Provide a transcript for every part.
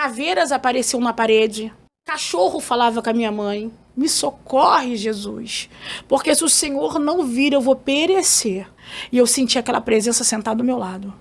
Caveiras apareciam na parede. Cachorro falava com a minha mãe. Me socorre, Jesus. Porque se o Senhor não vir, eu vou perecer. E eu sentia aquela presença sentada do meu lado.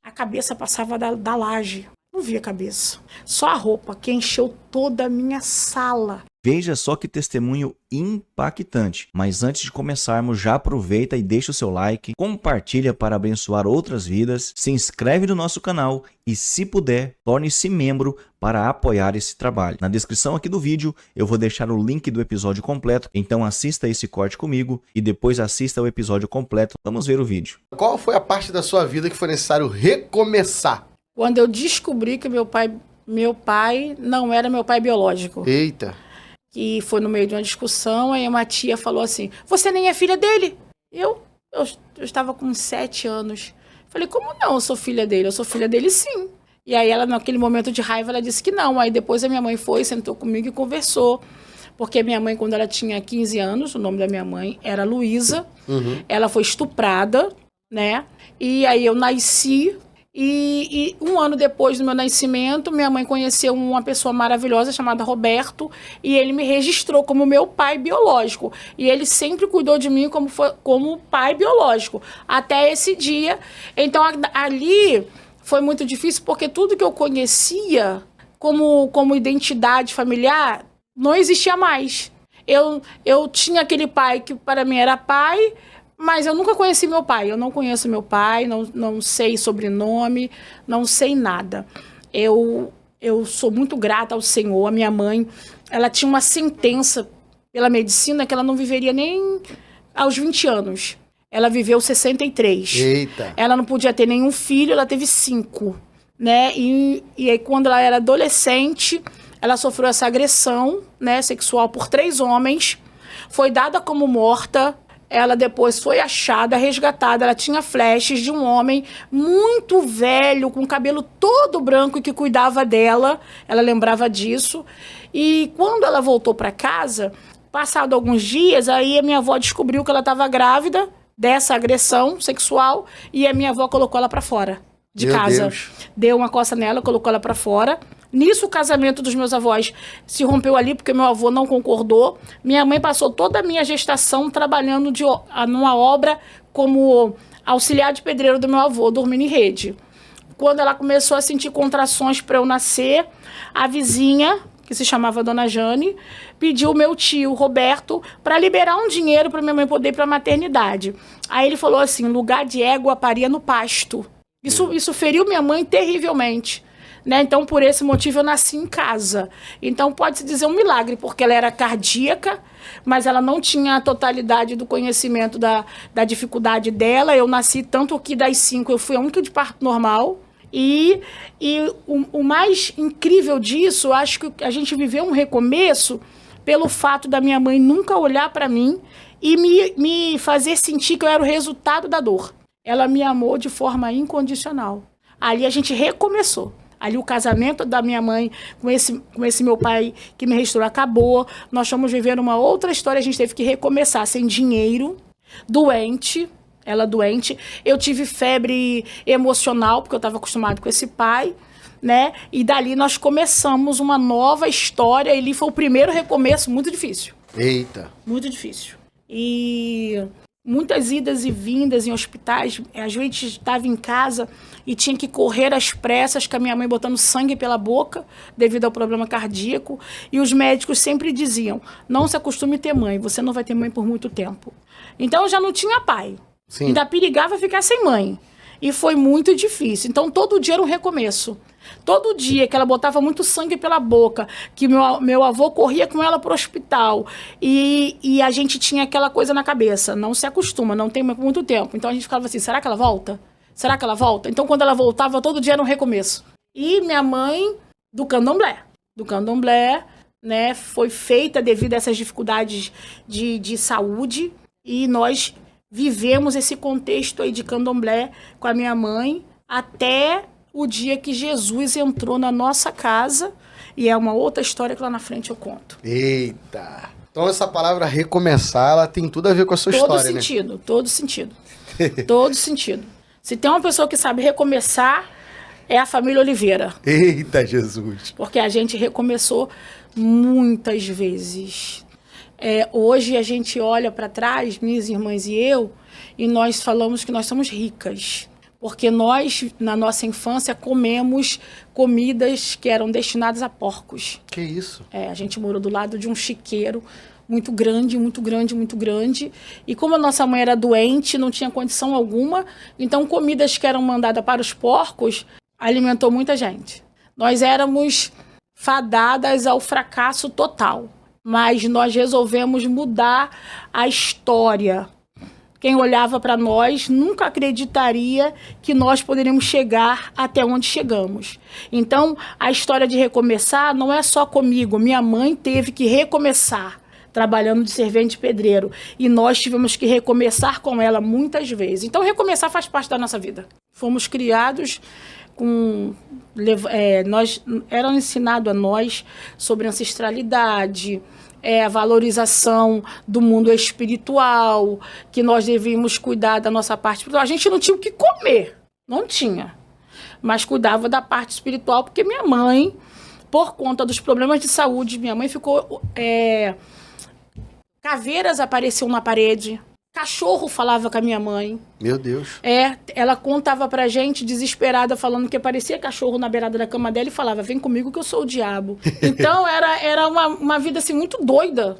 A cabeça passava da laje. Não via a cabeça. Só a roupa que encheu toda a minha sala. Veja só que testemunho impactante. Mas antes de começarmos, já aproveita e deixa o seu like, compartilha para abençoar outras vidas, se inscreve no nosso canal e, se puder, torne-se membro para apoiar esse trabalho. Na descrição aqui do vídeo eu vou deixar o link do episódio completo, então assista esse corte comigo e depois assista o episódio completo. Vamos ver o vídeo. Qual foi a parte da sua vida que foi necessário recomeçar? Quando eu descobri que meu pai não era meu pai biológico. Eita. Que foi no meio de uma discussão, aí uma tia falou assim, você nem é filha dele? Eu estava com 7 anos. Falei, como não? Eu sou filha dele. Eu sou filha dele, sim. E aí ela, naquele momento de raiva, ela disse que não. Aí depois a minha mãe foi, sentou comigo e conversou. Porque minha mãe, quando ela tinha 15 anos, o nome da minha mãe era Luísa. Ela foi estuprada, né? E aí eu nasci. E 1 ano depois do meu nascimento, minha mãe conheceu uma pessoa maravilhosa chamada Roberto, e ele me registrou como meu pai biológico. E ele sempre cuidou de mim como pai biológico, até esse dia. Então, ali foi muito difícil, porque tudo que eu conhecia como identidade familiar não existia mais. Eu tinha aquele pai que para mim era pai, mas eu nunca conheci meu pai. Eu não conheço meu pai, não sei sobrenome, não sei nada. Eu sou muito grata ao Senhor. A minha mãe, ela tinha uma sentença pela medicina que ela não viveria nem aos 20 anos. Ela viveu 63. Eita. Ela não podia ter nenhum filho, ela teve 5. Né? E aí, quando ela era adolescente, ela sofreu essa agressão, né, sexual por 3 homens. Foi dada como morta. Ela depois foi achada, resgatada. Ela tinha flashes de um homem muito velho, com o cabelo todo branco e que cuidava dela. Ela lembrava disso. E quando ela voltou para casa, passado alguns dias, aí a minha avó descobriu que ela estava grávida dessa agressão sexual e a minha avó colocou ela para fora de casa. Deus. Deu uma coça nela, colocou ela para fora. Nisso, o casamento dos meus avós se rompeu ali, porque meu avô não concordou. Minha mãe passou toda a minha gestação trabalhando numa obra como auxiliar de pedreiro do meu avô, dormindo em rede. Quando ela começou a sentir contrações para eu nascer, a vizinha, que se chamava Dona Jane, pediu o meu tio, Roberto, para liberar um dinheiro para minha mãe poder ir para a maternidade. Aí ele falou assim, lugar de égua paria no pasto. Isso feriu minha mãe terrivelmente. Né? Então, por esse motivo, eu nasci em casa. Então, pode-se dizer um milagre, porque ela era cardíaca, mas ela não tinha a totalidade do conhecimento da dificuldade dela. Eu nasci, tanto que das 5, eu fui a única de parto normal. E o mais incrível disso, eu acho que a gente viveu um recomeço pelo fato da minha mãe nunca olhar para mim e me fazer sentir que eu era o resultado da dor. Ela me amou de forma incondicional. Ali a gente recomeçou. Ali o casamento da minha mãe com esse meu pai que me restaurou acabou. Nós fomos vivendo uma outra história, a gente teve que recomeçar sem dinheiro, doente, ela doente. Eu tive febre emocional, porque eu estava acostumado com esse pai, né? E dali nós começamos uma nova história, e ali foi o primeiro recomeço muito difícil. Eita. Muito difícil. E muitas idas e vindas em hospitais. A gente estava em casa e tinha que correr às pressas, com a minha mãe botando sangue pela boca devido ao problema cardíaco. E os médicos sempre diziam, não se acostume a ter mãe, você não vai ter mãe por muito tempo. Então eu já não tinha pai. Sim. Ainda perigava ficar sem mãe. E foi muito difícil. Então todo dia era um recomeço. Todo dia que ela botava muito sangue pela boca, que meu avô corria com ela para o hospital, e a gente tinha aquela coisa na cabeça, não se acostuma, não tem muito tempo. Então a gente ficava assim, será que ela volta? Será que ela volta? Então quando ela voltava, todo dia era um recomeço. E minha mãe, do candomblé, né, foi feita devido a essas dificuldades de saúde, e nós vivemos esse contexto aí de candomblé com a minha mãe até o dia que Jesus entrou na nossa casa, e é uma outra história que lá na frente eu conto. Eita! Então essa palavra recomeçar, ela tem tudo a ver com a sua história, né? Todo sentido. Todo sentido. Se tem uma pessoa que sabe recomeçar, é a família Oliveira. Eita, Jesus. Porque a gente recomeçou muitas vezes. Hoje a gente olha para trás, minhas irmãs e eu, e nós falamos que nós somos ricas. Porque nós, na nossa infância, comemos comidas que eram destinadas a porcos. Que isso? A gente morou do lado de um chiqueiro muito grande, muito grande, muito grande. E como a nossa mãe era doente, não tinha condição alguma, então comidas que eram mandadas para os porcos alimentou muita gente. Nós éramos fadadas ao fracasso total, mas nós resolvemos mudar a história. Quem olhava para nós nunca acreditaria que nós poderíamos chegar até onde chegamos. Então, a história de recomeçar não é só comigo. Minha mãe teve que recomeçar trabalhando de servente pedreiro. E nós tivemos que recomeçar com ela muitas vezes. Então, recomeçar faz parte da nossa vida. Fomos criados com... era ensinado a nós sobre ancestralidade, a valorização do mundo espiritual, que nós devíamos cuidar da nossa parte espiritual. A gente não tinha o que comer, não tinha. Mas cuidava da parte espiritual, porque minha mãe, por conta dos problemas de saúde, minha mãe ficou... caveiras apareciam na parede, cachorro falava com a minha mãe. Meu Deus. Ela contava pra gente, desesperada, falando que aparecia cachorro na beirada da cama dela e falava, vem comigo que eu sou o diabo. Então, era uma vida, assim, muito doida.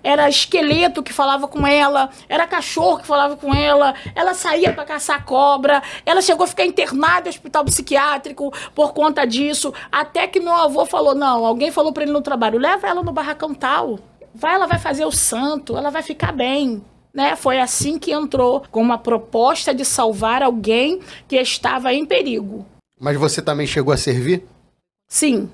Era esqueleto que falava com ela, era cachorro que falava com ela, ela saía pra caçar cobra, ela chegou a ficar internada no hospital psiquiátrico por conta disso, até que meu avô falou, não, alguém falou pra ele no trabalho, leva ela no barracão tal, ela vai fazer o santo, ela vai ficar bem. Foi assim que entrou com uma proposta de salvar alguém que estava em perigo. Mas você também chegou a servir? Sim.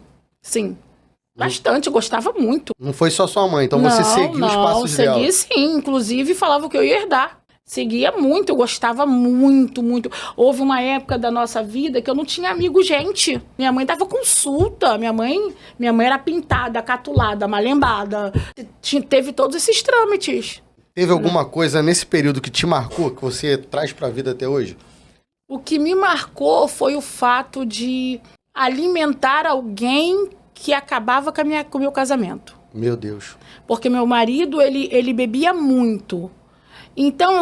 Bastante, eu gostava muito. Não foi só sua mãe, então você seguiu os passos dela? Não, segui sim, inclusive falava que eu ia herdar. Seguia muito, eu gostava muito, muito. Houve uma época da nossa vida que eu não tinha amigo, gente. Minha mãe dava consulta, minha mãe era pintada, catulada, malembada. Teve todos esses trâmites. Teve alguma coisa nesse período que te marcou, que você traz pra vida até hoje? O que me marcou foi o fato de alimentar alguém que acabava com o meu casamento. Meu Deus. Porque meu marido, ele bebia muito. Então,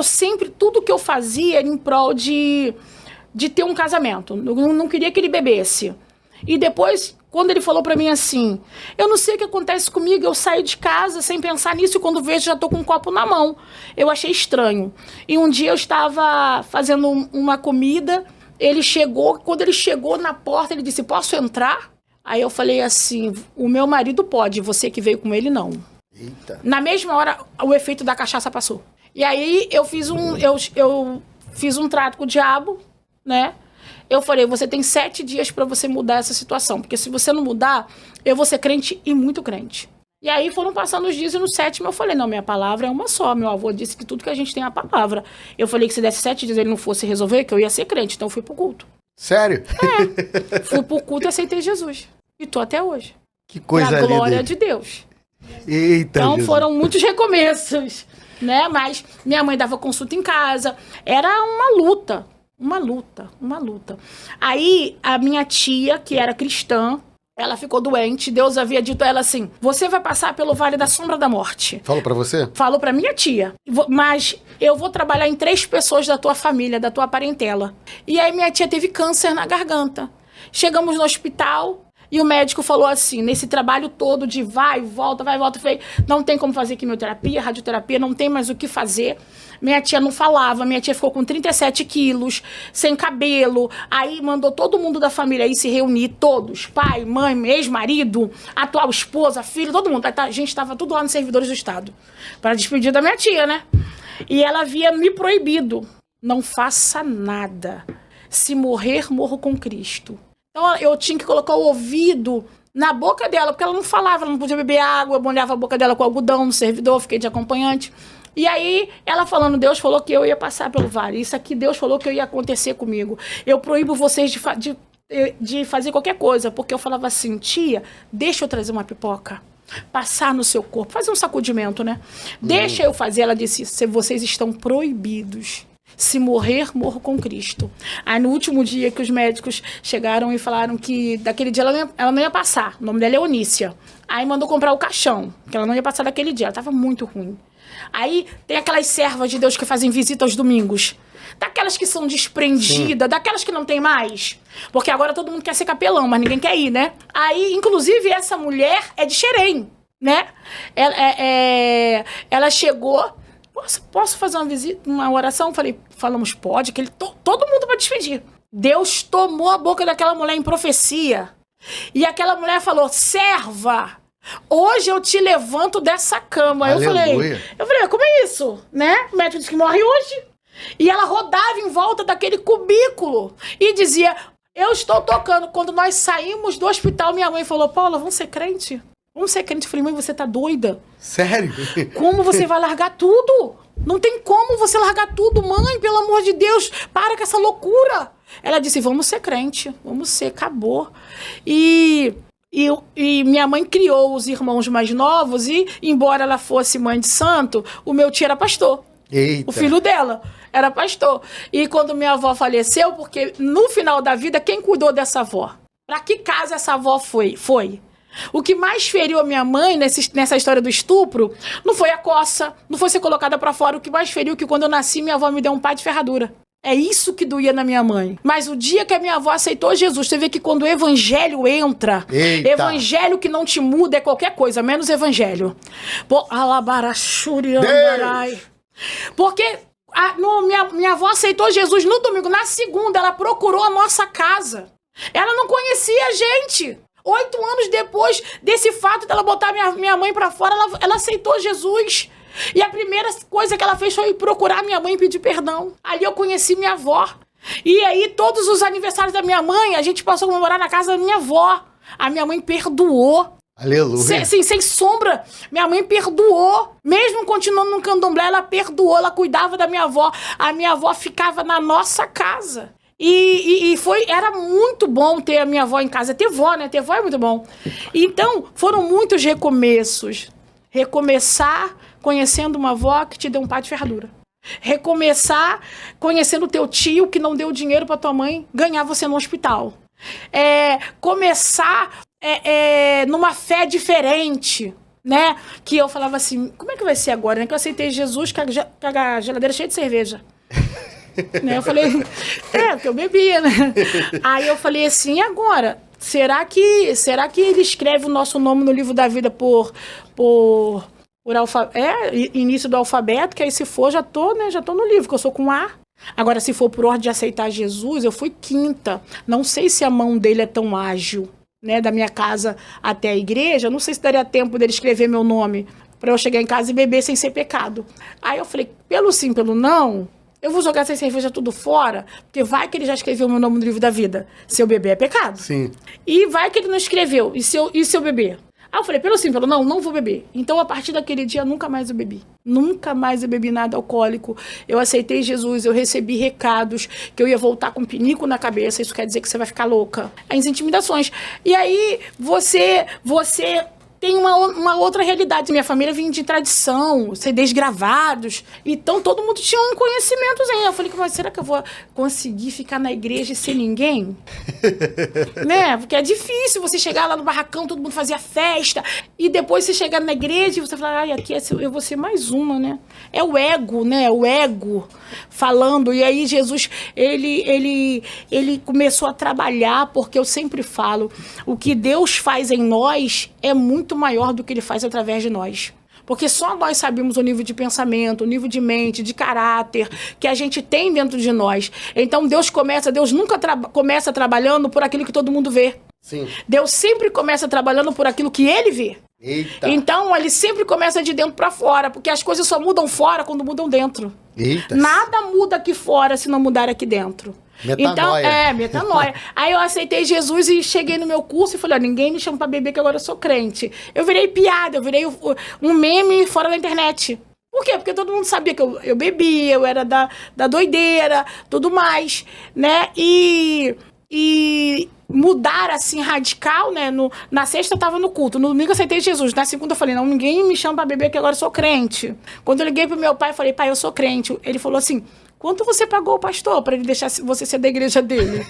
tudo que eu fazia era em prol de ter um casamento. Eu não queria que ele bebesse. E depois, quando ele falou pra mim assim, eu não sei o que acontece comigo, eu saio de casa sem pensar nisso e quando vejo já tô com um copo na mão. Eu achei estranho. E um dia eu estava fazendo uma comida, quando ele chegou na porta, ele disse, posso entrar? Aí eu falei assim, o meu marido pode, você que veio com ele não. Eita. Na mesma hora, o efeito da cachaça passou. E aí eu fiz um trato com o diabo, né? Eu falei, você tem 7 dias para você mudar essa situação, porque se você não mudar, eu vou ser crente e muito crente. E aí foram passando os dias e no 7º eu falei, não, minha palavra é uma só. Meu avô disse que tudo que a gente tem é a palavra. Eu falei que se desse 7 dias ele não fosse resolver, que eu ia ser crente, então eu fui pro culto. Sério? Fui pro culto e aceitei Jesus. E tô até hoje. Que coisa linda. A glória de Deus. Eita, então Jesus. Foram muitos recomeços, né? Mas minha mãe dava consulta em casa. Era uma luta. Aí, a minha tia, que era cristã, ela ficou doente. Deus havia dito a ela assim, você vai passar pelo vale da sombra da morte. Falou pra você? Falou pra minha tia. Mas eu vou trabalhar em 3 pessoas da tua família, da tua parentela. E aí, minha tia teve câncer na garganta. Chegamos no hospital... E o médico falou assim, nesse trabalho todo de vai, volta, falei, não tem como fazer quimioterapia, radioterapia, não tem mais o que fazer. Minha tia não falava, minha tia ficou com 37 quilos, sem cabelo. Aí mandou todo mundo da família aí se reunir, todos, pai, mãe, ex-marido, atual esposa, filho, todo mundo. A gente estava tudo lá nos servidores do Estado, para despedir da minha tia, né? E ela havia me proibido, não faça nada. Se morrer, morro com Cristo. Então, eu tinha que colocar o ouvido na boca dela, porque ela não falava, ela não podia beber água, eu molhava a boca dela com algodão no servidor, fiquei de acompanhante. E aí, ela falando, Deus falou que eu ia passar pelo vale, isso aqui Deus falou que ia acontecer comigo. Eu proíbo vocês de fazer qualquer coisa, porque eu falava assim, tia, deixa eu trazer uma pipoca, passar no seu corpo, fazer um sacudimento, né? Deixa eu fazer, ela disse, vocês estão proibidos. Se morrer, morro com Cristo. Aí no último dia que os médicos chegaram e falaram que daquele dia ela não ia passar. O nome dela é Eunícia. Aí mandou comprar o caixão, que ela não ia passar daquele dia. Ela estava muito ruim. Aí tem aquelas servas de Deus que fazem visita aos domingos. Daquelas que são desprendidas, daquelas que não tem mais. Porque agora todo mundo quer ser capelão, mas ninguém quer ir, né? Aí, inclusive, essa mulher é de Xerém, né? Ela chegou... Posso fazer uma visita, uma oração? Falamos, pode, que todo mundo vai despedir. Deus tomou a boca daquela mulher em profecia. E aquela mulher falou, serva, hoje eu te levanto dessa cama. Aleluia. Eu falei, como é isso? Né? O médico disse que morre hoje. E ela rodava em volta daquele cubículo e dizia, eu estou tocando. Quando nós saímos do hospital, minha mãe falou, Paula, vamos ser crente? Vamos ser crente. Eu falei, mãe, você tá doida? Sério? Como você vai largar tudo? Não tem como você largar tudo, mãe, pelo amor de Deus. Para com essa loucura. Ela disse, vamos ser crente. Vamos ser, acabou. E minha mãe criou os irmãos mais novos e, embora ela fosse mãe de santo, o meu tio era pastor. Eita. O filho dela era pastor. E quando minha avó faleceu, porque no final da vida, quem cuidou dessa avó? Para que casa essa avó foi? O que mais feriu a minha mãe nessa história do estupro não foi a coça, não foi ser colocada para fora. O que mais feriu é que quando eu nasci, minha avó me deu um pá de ferradura. É isso que doía na minha mãe. Mas o dia que a minha avó aceitou Jesus, você vê que quando o evangelho entra, Eita. Evangelho que não te muda é qualquer coisa, menos evangelho. Porque minha avó aceitou Jesus no domingo. Na segunda, ela procurou a nossa casa. Ela não conhecia a gente. 8 anos depois desse fato dela botar minha mãe pra fora, ela aceitou Jesus. E a primeira coisa que ela fez foi procurar minha mãe e pedir perdão. Ali eu conheci minha avó. E aí, todos os aniversários da minha mãe, a gente passou a comemorar na casa da minha avó. A minha mãe perdoou. Aleluia. Sem sombra. Minha mãe perdoou. Mesmo continuando no candomblé, ela perdoou. Ela cuidava da minha avó. A minha avó ficava na nossa casa. Era muito bom ter a minha avó em casa. Ter vó, né? Ter vó é muito bom. Então, foram muitos recomeços. Recomeçar conhecendo uma avó que te deu um pá de ferradura. Recomeçar conhecendo o teu tio que não deu dinheiro pra tua mãe ganhar você no hospital. Começar numa fé diferente, né? Que eu falava assim, como é que vai ser agora? Né? Que eu aceitei Jesus com a geladeira cheia de cerveja. Né? Eu falei, porque eu bebia, né? Aí eu falei assim, e agora? Será que ele escreve o nosso nome no livro da vida por início do alfabeto, que aí se for, já tô no livro, que eu sou com A. Agora, se for por ordem de aceitar Jesus, eu fui 5ª. Não sei se a mão dele é tão ágil, né? Da minha casa até a igreja, não sei se daria tempo dele escrever meu nome para eu chegar em casa e beber sem ser pecado. Aí eu falei, pelo sim, pelo não, eu vou jogar essa cerveja tudo fora, porque vai que ele já escreveu meu nome no livro da vida. Se eu beber é pecado. Sim. E vai que ele não escreveu. E se eu beber? Aí eu falei, pelo sim, pelo não vou beber. Então, a partir daquele dia, nunca mais eu bebi. Nunca mais eu bebi nada alcoólico. Eu aceitei Jesus, eu recebi recados que eu ia voltar com um pinico na cabeça. Isso quer dizer que você vai ficar louca. As intimidações. E aí, você tem uma outra realidade. Minha família vinha de tradição, CDs gravados. Então, todo mundo tinha um conhecimentozinho. Eu falei, mas será que eu vou conseguir ficar na igreja sem ninguém? Né? Porque é difícil você chegar lá no barracão, todo mundo fazia festa. E depois você chegar na igreja e você falar, aqui eu vou ser mais uma, né? É o ego, né? O ego falando. E aí, Jesus, ele começou a trabalhar, porque eu sempre falo, o que Deus faz em nós é muito maior do que ele faz através de nós. Porque só nós sabemos o nível de pensamento, o nível de mente, de caráter que a gente tem dentro de nós. Então Deus nunca começa trabalhando por aquilo que todo mundo vê. Sim. Deus sempre começa trabalhando por aquilo que ele vê. Eita. Então ele sempre começa de dentro para fora, porque as coisas só mudam fora quando mudam dentro. Eita. Nada muda aqui fora se não mudar aqui dentro. Metanoia. Então, metanoia. Aí eu aceitei Jesus e cheguei no meu curso e falei, ninguém me chama pra beber que agora eu sou crente. Eu virei piada, eu virei um meme fora da internet. Por quê? Porque todo mundo sabia que eu bebia, eu era da doideira, tudo mais, né? E mudar assim, radical, né? Na sexta eu tava no culto, no domingo eu aceitei Jesus. Na segunda eu falei, não, ninguém me chama pra beber que agora eu sou crente. Quando eu liguei pro meu pai, eu falei, pai, eu sou crente. Ele falou assim, quanto você pagou, pastor, para ele deixar você ser da igreja dele?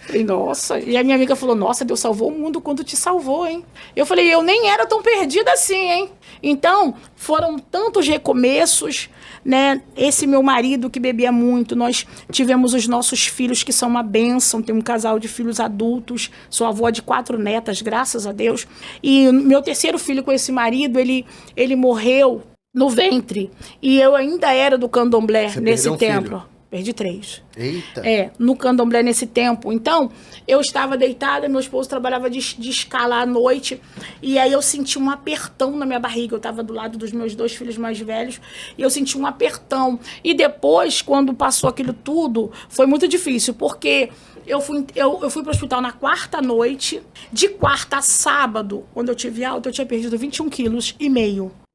Falei, nossa. E a minha amiga falou, nossa, Deus salvou o mundo quando te salvou, hein? Eu falei, eu nem era tão perdida assim, hein? Então, foram tantos recomeços, né? Esse meu marido que bebia muito, nós tivemos os nossos filhos que são uma bênção, tem um casal de filhos adultos, sou avó de 4 netas, graças a Deus. E meu terceiro filho com esse marido, ele morreu no ventre. E eu ainda era do candomblé nesse tempo. Filho? Perdi 3. Eita. No candomblé nesse tempo. Então, eu estava deitada, meu esposo trabalhava de escala à noite, e aí eu senti um apertão na minha barriga. Eu estava do lado dos meus 2 filhos mais velhos, e eu senti um apertão. E depois, quando passou aquilo tudo, foi muito difícil, porque eu fui para o hospital na 4ª noite. De 4ª a sábado, quando eu tive alta, eu tinha perdido 21,5 quilos.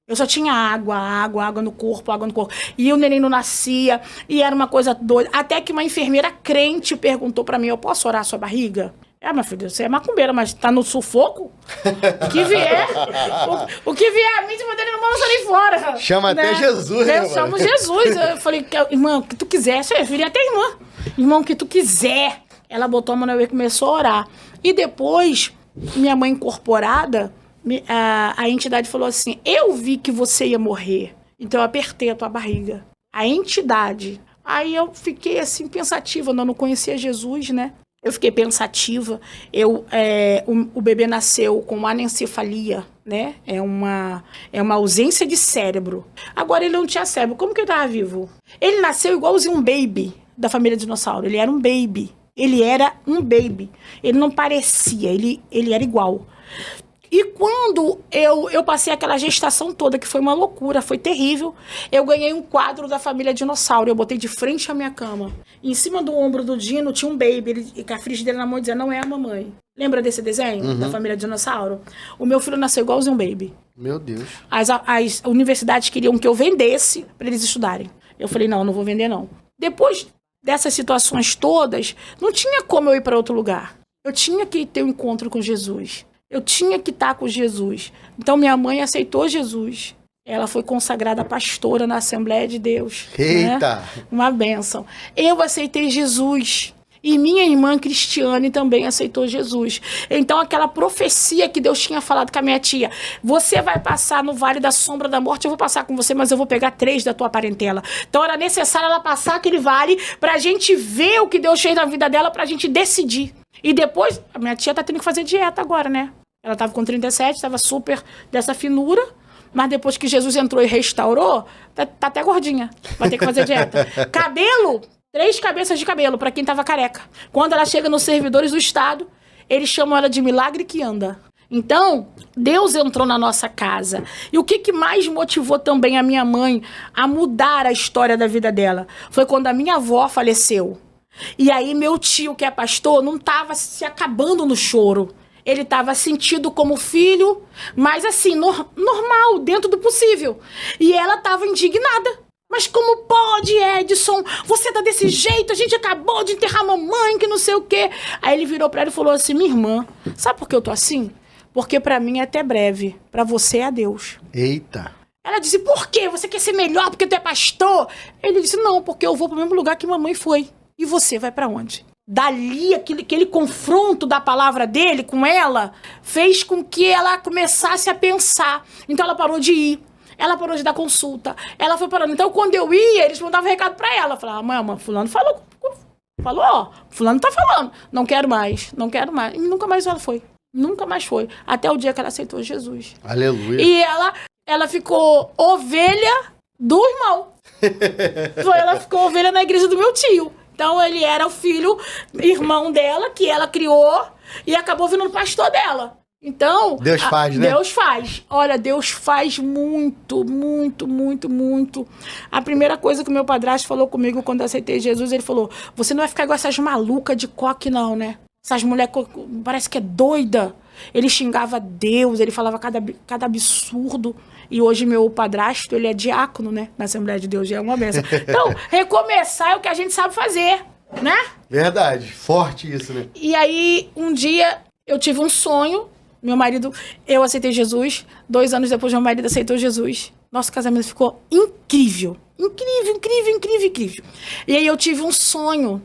Eu só tinha água no corpo. E o neném não nascia, e era uma coisa doida. Até que uma enfermeira crente perguntou pra mim, eu posso orar a sua barriga? Meu filho, você é macumbeira, mas tá no sufoco? O que vier, o que vier, a mídia dele não manda sair fora. Chama até Jesus, né? Eu chamo Jesus. Eu falei, irmão, o que tu quiser, você viria até irmã. Irmão, o que tu quiser. Ela botou a mão na minha e começou a orar. E depois, minha mãe incorporada, a entidade falou assim, eu vi que você ia morrer, então eu apertei a tua barriga. A entidade. Aí eu fiquei assim, pensativa, eu não conhecia Jesus, né? Eu fiquei pensativa. O bebê nasceu com anencefalia, né? É uma ausência de cérebro. Agora ele não tinha cérebro. Como que ele estava vivo? Ele nasceu igualzinho um baby da família dinossauro. Ele era um baby. Ele não parecia, ele era igual. E quando eu passei aquela gestação toda, que foi uma loucura, foi terrível, eu ganhei um quadro da família dinossauro. Eu botei de frente à minha cama. Em cima do ombro do Dino tinha um baby, ele com a frigideira na mão, dizia, não é a mamãe. Lembra desse desenho da família dinossauro? O meu filho nasceu igualzinho um baby. Meu Deus. As universidades queriam que eu vendesse para eles estudarem. Eu falei, não vou vender não. Depois dessas situações todas, não tinha como eu ir para outro lugar. Eu tinha que ter um encontro com Jesus. Eu tinha que estar com Jesus. Então, minha mãe aceitou Jesus. Ela foi consagrada pastora na Assembleia de Deus. Eita! Né? Uma bênção. Eu aceitei Jesus. E minha irmã Cristiane também aceitou Jesus. Então, aquela profecia que Deus tinha falado com a minha tia, você vai passar no vale da sombra da morte, eu vou passar com você, mas eu vou pegar 3 da tua parentela. Então, era necessário ela passar aquele vale pra gente ver o que Deus fez na vida dela, pra gente decidir. E depois, a minha tia tá tendo que fazer dieta agora, né? Ela tava com 37, tava super dessa finura, mas depois que Jesus entrou e restaurou, tá até gordinha. Vai ter que fazer dieta. Cabelo, 3 cabeças de cabelo, pra quem tava careca. Quando ela chega nos servidores do Estado, eles chamam ela de milagre que anda. Então, Deus entrou na nossa casa. E o que mais motivou também a minha mãe a mudar a história da vida dela? Foi quando a minha avó faleceu. E aí meu tio, que é pastor, não estava se acabando no choro. Ele estava sentido como filho, mas assim, normal, dentro do possível. E ela estava indignada. Mas como pode, Edson? Você tá desse jeito? A gente acabou de enterrar a mamãe, que não sei o quê. Aí ele virou para ela e falou assim, minha irmã, sabe por que eu tô assim? Porque para mim é até breve, para você é Deus. Eita. Ela disse, por quê? Você quer ser melhor porque tu é pastor? Ele disse, não, porque eu vou pro mesmo lugar que mamãe foi. E você vai para onde? Dali, aquele confronto da palavra dele com ela, fez com que ela começasse a pensar. Então ela parou de ir. Ela parou de dar consulta. Ela foi parando. Então, quando eu ia, eles mandavam recado pra ela. Falavam, mãe, fulano falou, ó, fulano tá falando. Não quero mais. E nunca mais ela foi. Nunca mais foi. Até o dia que ela aceitou Jesus. Aleluia. E ela ficou ovelha do irmão. Ela ficou ovelha na igreja do meu tio. Então, ele era o filho, irmão dela, que ela criou, e acabou virando pastor dela. Então... Deus faz, né? Deus faz. Olha, Deus faz muito, muito, muito, muito. A primeira coisa que o meu padrasto falou comigo quando eu aceitei Jesus, ele falou, você não vai ficar igual essas malucas de coque não, né? Essas mulheres parece que é doida. Ele xingava Deus, ele falava cada absurdo. E hoje meu padrasto, ele é diácono, né? Na Assembleia de Deus, já é uma bênção. Então, recomeçar é o que a gente sabe fazer, né? Verdade, forte isso, né? E aí, um dia, eu tive um sonho. Meu marido, eu aceitei Jesus. 2 anos depois, meu marido aceitou Jesus. Nosso casamento ficou incrível. Incrível, incrível, incrível, incrível. E aí eu tive um sonho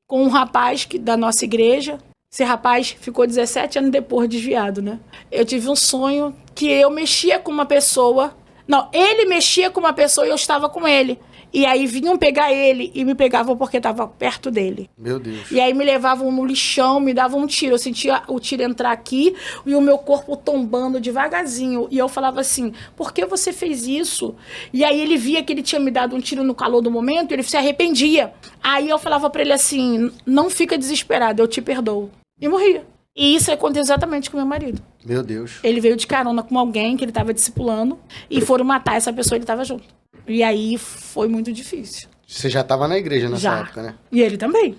com um rapaz da nossa igreja. Esse rapaz ficou 17 anos depois desviado, né? Eu tive um sonho que eu mexia com uma pessoa. Não, ele mexia com uma pessoa e eu estava com ele. E aí vinham pegar ele e me pegavam porque estava perto dele. Meu Deus. E aí me levavam no lixão, me davam um tiro. Eu sentia o tiro entrar aqui e o meu corpo tombando devagarzinho. E eu falava assim, por que você fez isso? E aí ele via que ele tinha me dado um tiro no calor do momento e ele se arrependia. Aí eu falava pra ele assim, não fica desesperado, eu te perdoo. E morria. E isso aconteceu exatamente com meu marido. Meu Deus. Ele veio de carona com alguém que ele estava discipulando e foram matar essa pessoa e ele estava junto. E aí foi muito difícil. Você já estava na igreja nessa Já. época, né? E ele também.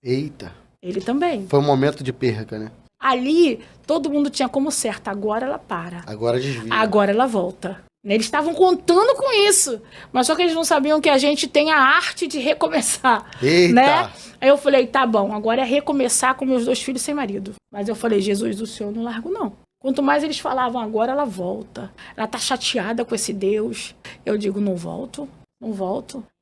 Eita. Ele também. Foi um momento de perca, né? Ali, todo mundo tinha como certo. Agora ela para. Agora desvia. Agora ela volta. Eles estavam contando com isso. Mas só que eles não sabiam que a gente tem a arte de recomeçar. Eita. Né? Aí eu falei, tá bom, agora é recomeçar com meus 2 filhos sem marido. Mas eu falei, Jesus, o Senhor não largo, não. Quanto mais eles falavam, agora ela volta. Ela tá chateada com esse Deus. Eu digo, não volto.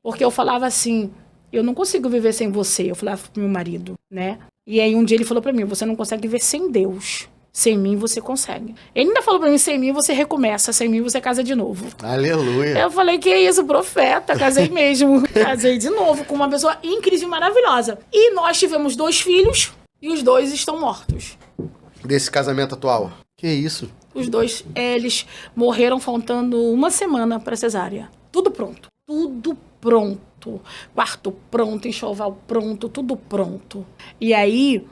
Porque eu falava assim, eu não consigo viver sem você. Eu falava pro meu marido, né? E aí um dia ele falou pra mim, você não consegue viver sem Deus. Sem mim você consegue. Ele ainda falou pra mim, sem mim você recomeça, sem mim você casa de novo. Aleluia. Eu falei, que isso, profeta, casei mesmo. Casei de novo com uma pessoa incrível e maravilhosa. E nós tivemos 2 filhos e os 2 estão mortos. Desse casamento atual. Que isso? Os 2, eles morreram faltando 1 semana pra cesárea. Tudo pronto. Tudo pronto. Quarto pronto, enxoval pronto, tudo pronto. E aí,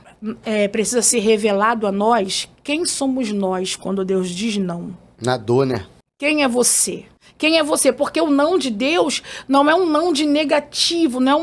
precisa ser revelado a nós quem somos nós quando Deus diz não. Na dor, né? Quem é você? Quem é você? Porque o não de Deus não é um não de negativo, não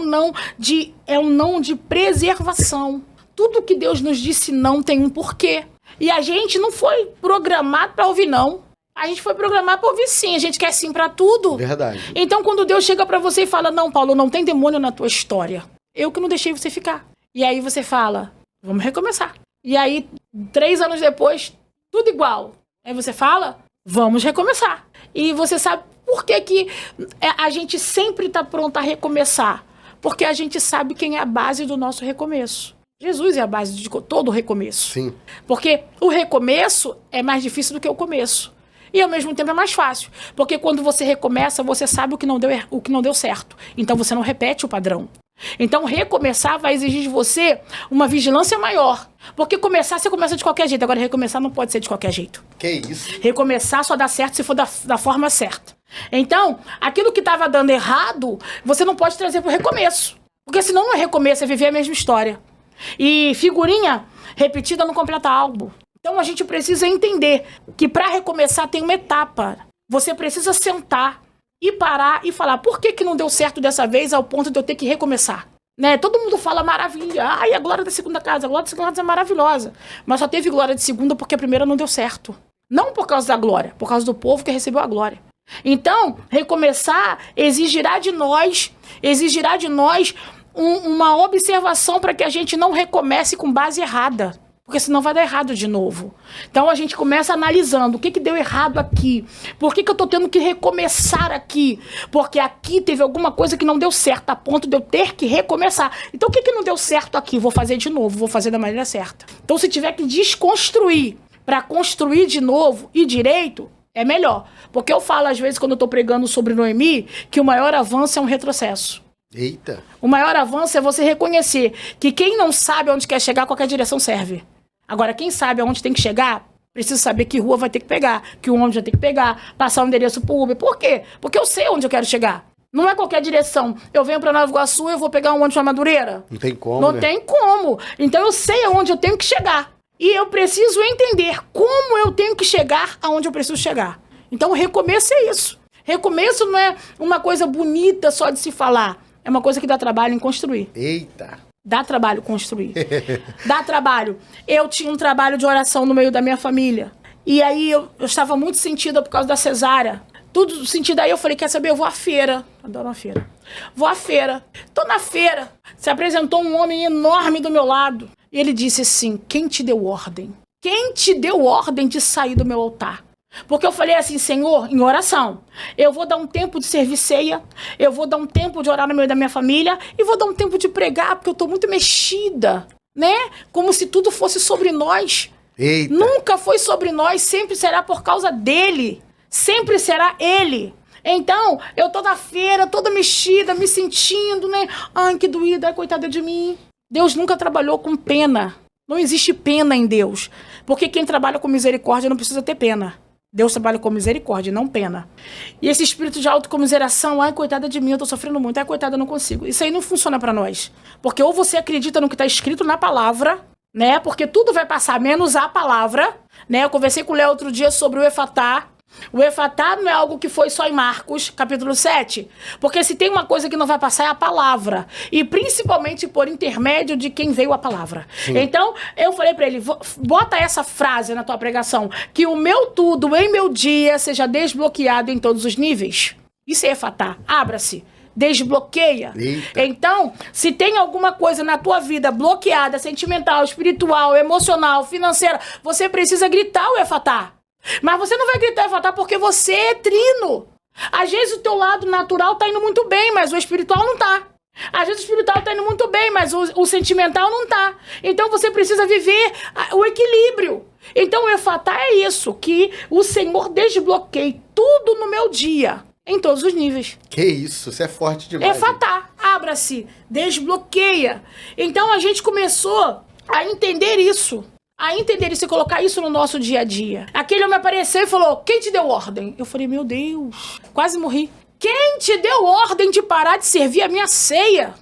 é um não de preservação. Tudo que Deus nos disse não tem um porquê. E a gente não foi programado para ouvir não. A gente foi programado para ouvir sim. A gente quer sim para tudo. Verdade. Então, quando Deus chega para você e fala, não, Paulo, não tem demônio na tua história. Eu que não deixei você ficar. E aí você fala, vamos recomeçar. E aí, 3 anos depois, tudo igual. Aí você fala, vamos recomeçar. E você sabe por que a gente sempre está pronto a recomeçar? Porque a gente sabe quem é a base do nosso recomeço. Jesus é a base de todo o recomeço. Sim. Porque o recomeço é mais difícil do que o começo. E ao mesmo tempo é mais fácil. Porque quando você recomeça, você sabe o que não deu certo. Então você não repete o padrão. Então recomeçar vai exigir de você uma vigilância maior. Porque começar, você começa de qualquer jeito. Agora recomeçar não pode ser de qualquer jeito. Que isso? Recomeçar só dá certo se for da forma certa. Então, aquilo que estava dando errado, você não pode trazer para o recomeço. Porque senão não é recomeço, é viver a mesma história. E figurinha repetida não completa álbum. Então a gente precisa entender que para recomeçar tem uma etapa. Você precisa sentar e parar e falar por que não deu certo dessa vez ao ponto de eu ter que recomeçar. Né? Todo mundo fala maravilha. Ai, a glória da segunda casa. A glória da segunda casa é maravilhosa. Mas só teve glória de segunda porque a primeira não deu certo. Não por causa da glória, por causa do povo que recebeu a glória. Então, recomeçar exigirá de nós uma observação para que a gente não recomece com base errada. Porque senão vai dar errado de novo. Então a gente começa analisando o que deu errado aqui. Por que eu estou tendo que recomeçar aqui? Porque aqui teve alguma coisa que não deu certo, a ponto de eu ter que recomeçar. Então o que não deu certo aqui? Vou fazer de novo, vou fazer da maneira certa. Então se tiver que desconstruir para construir de novo e direito, é melhor. Porque eu falo às vezes quando eu estou pregando sobre Noemi, que o maior avanço é um retrocesso. Eita. O maior avanço é você reconhecer que quem não sabe onde quer chegar, qualquer direção serve. Agora, quem sabe aonde tem que chegar, precisa saber que rua vai ter que pegar, que ônibus vai ter que pegar, passar o endereço pro Uber. Por quê? Porque eu sei onde eu quero chegar. Não é qualquer direção. Eu venho para Nova Iguaçu e eu vou pegar um ônibus para Madureira? Não tem como, Não né? tem como. Então eu sei aonde eu tenho que chegar. E eu preciso entender como eu tenho que chegar aonde eu preciso chegar. Então o recomeço é isso. Recomeço não é uma coisa bonita só de se falar. É uma coisa que dá trabalho em construir. Eita. Dá trabalho construir. Dá trabalho. Eu tinha um trabalho de oração no meio da minha família. E aí eu estava muito sentida por causa da cesárea. Tudo sentido. Aí eu falei, quer saber? Eu vou à feira. Adoro uma feira. Vou à feira. Tô na feira. Se apresentou um homem enorme do meu lado. E ele disse assim, quem te deu ordem? Quem te deu ordem de sair do meu altar? Porque eu falei assim, Senhor, em oração, eu vou dar um tempo de servir ceia, eu vou dar um tempo de orar no meio da minha família e vou dar um tempo de pregar, porque eu tô muito mexida, né? Como se tudo fosse sobre nós. Eita. Nunca foi sobre nós, sempre será por causa dele. Sempre será ele. Então, eu tô na feira, toda mexida, me sentindo, né? Ai, que doída, coitada de mim. Deus nunca trabalhou com pena. Não existe pena em Deus. Porque quem trabalha com misericórdia não precisa ter pena. Deus trabalha com misericórdia, não pena. E esse espírito de autocomiseração, ai, coitada de mim, eu tô sofrendo muito, ai, coitada, eu não consigo. Isso aí não funciona pra nós. Porque ou você acredita no que tá escrito na palavra, né? Porque tudo vai passar, menos a palavra, né? Eu conversei com o Léo outro dia sobre o Efatá. O Efatá não é algo que foi só em Marcos, capítulo 7. Porque se tem uma coisa que não vai passar é a palavra. E principalmente por intermédio de quem veio a palavra. Sim. Então, eu falei pra ele, bota essa frase na tua pregação, que o meu tudo em meu dia seja desbloqueado em todos os níveis. Isso é Efatá. Abra-se. Desbloqueia. Eita. Então, se tem alguma coisa na tua vida bloqueada, sentimental, espiritual, emocional, financeira, você precisa gritar o Efatá. Mas você não vai gritar Efatá porque você é trino. Às vezes o teu lado natural tá indo muito bem, mas o espiritual não tá. Às vezes o espiritual tá indo muito bem, mas o sentimental não tá. Então você precisa viver o equilíbrio. Então o Efatá é isso, que o Senhor desbloqueie tudo no meu dia. Em todos os níveis. Que isso é forte demais. Efatá, abra-se, desbloqueia. Então a gente começou a entender isso. A entender isso e colocar isso no nosso dia a dia. Aquele homem apareceu e falou, quem te deu ordem? Eu falei, meu Deus, quase morri. Quem te deu ordem de parar de servir a minha ceia?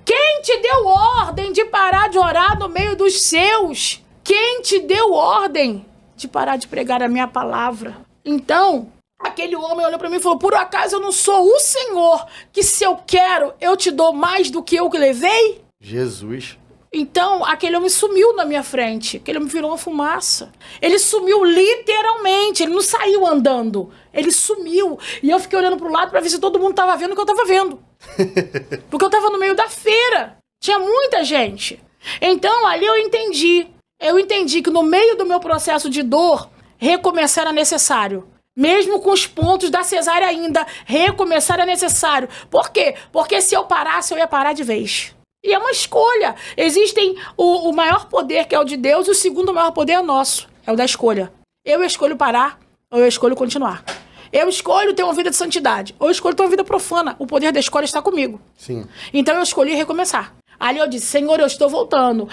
Quem te deu ordem de parar de orar no meio dos seus? Quem te deu ordem de parar de pregar a minha palavra? Então, aquele homem olhou pra mim e falou, por acaso eu não sou o Senhor, que se eu quero, eu te dou mais do que eu que levei? Jesus. Então, aquele homem sumiu na minha frente. Aquele homem virou uma fumaça. Ele sumiu literalmente. Ele não saiu andando. Ele sumiu. E eu fiquei olhando pro lado pra ver se todo mundo tava vendo o que eu tava vendo. Porque eu tava no meio da feira. Tinha muita gente. Então, ali eu entendi. Eu entendi que no meio do meu processo de dor, recomeçar era necessário. Mesmo com os pontos da cesárea ainda, recomeçar é necessário. Por quê? Porque se eu parasse, eu ia parar de vez. E é uma escolha. Existem o maior poder, que é o de Deus, e o segundo maior poder é nosso. É o da escolha. Eu escolho parar, ou eu escolho continuar. Eu escolho ter uma vida de santidade, ou eu escolho ter uma vida profana. O poder da escolha está comigo. Sim. Então eu escolhi recomeçar. Ali eu disse, Senhor, eu estou voltando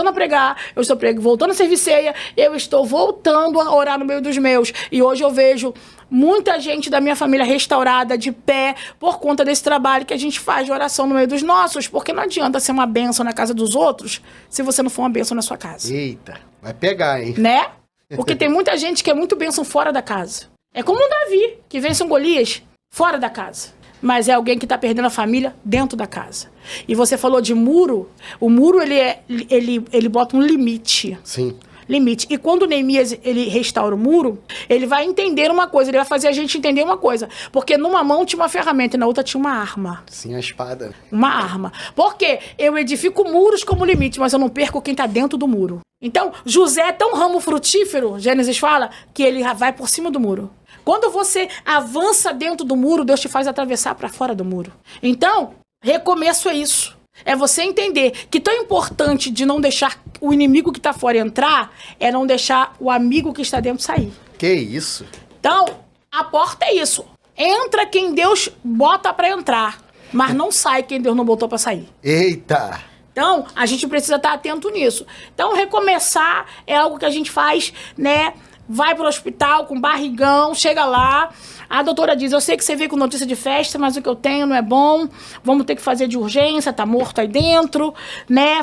a pregar, eu estou voltando a servir ceia, eu estou voltando a orar no meio dos meus. E hoje eu vejo muita gente da minha família restaurada, de pé, por conta desse trabalho que a gente faz de oração no meio dos nossos, porque não adianta ser uma bênção na casa dos outros, se você não for uma bênção na sua casa. Eita, vai pegar, hein? Né? Porque tem muita gente que é muito bênção fora da casa. É como o Davi, que vence um Golias fora da casa. Mas é alguém que está perdendo a família dentro da casa. E você falou de muro. O muro, ele bota um limite. Sim. Limite. E quando o Neemias, ele restaura o muro, ele vai entender uma coisa. Ele vai fazer a gente entender uma coisa. Porque numa mão tinha uma ferramenta e na outra tinha uma arma. Sim, a espada. Uma arma. Por quê? Eu edifico muros como limite, mas eu não perco quem está dentro do muro. Então, José é tão ramo frutífero, Gênesis fala, que ele vai por cima do muro. Quando você avança dentro do muro, Deus te faz atravessar para fora do muro. Então, recomeço é isso. É você entender que tão importante de não deixar o inimigo que está fora entrar, é não deixar o amigo que está dentro sair. Que isso? Então, a porta é isso. Entra quem Deus bota para entrar, mas não sai quem Deus não botou para sair. Eita! Então, a gente precisa estar atento nisso. Então, recomeçar é algo que a gente faz, né? Vai pro hospital com barrigão, chega lá, a doutora diz, eu sei que você veio com notícia de festa, mas o que eu tenho não é bom, vamos ter que fazer de urgência, tá morto aí dentro, né?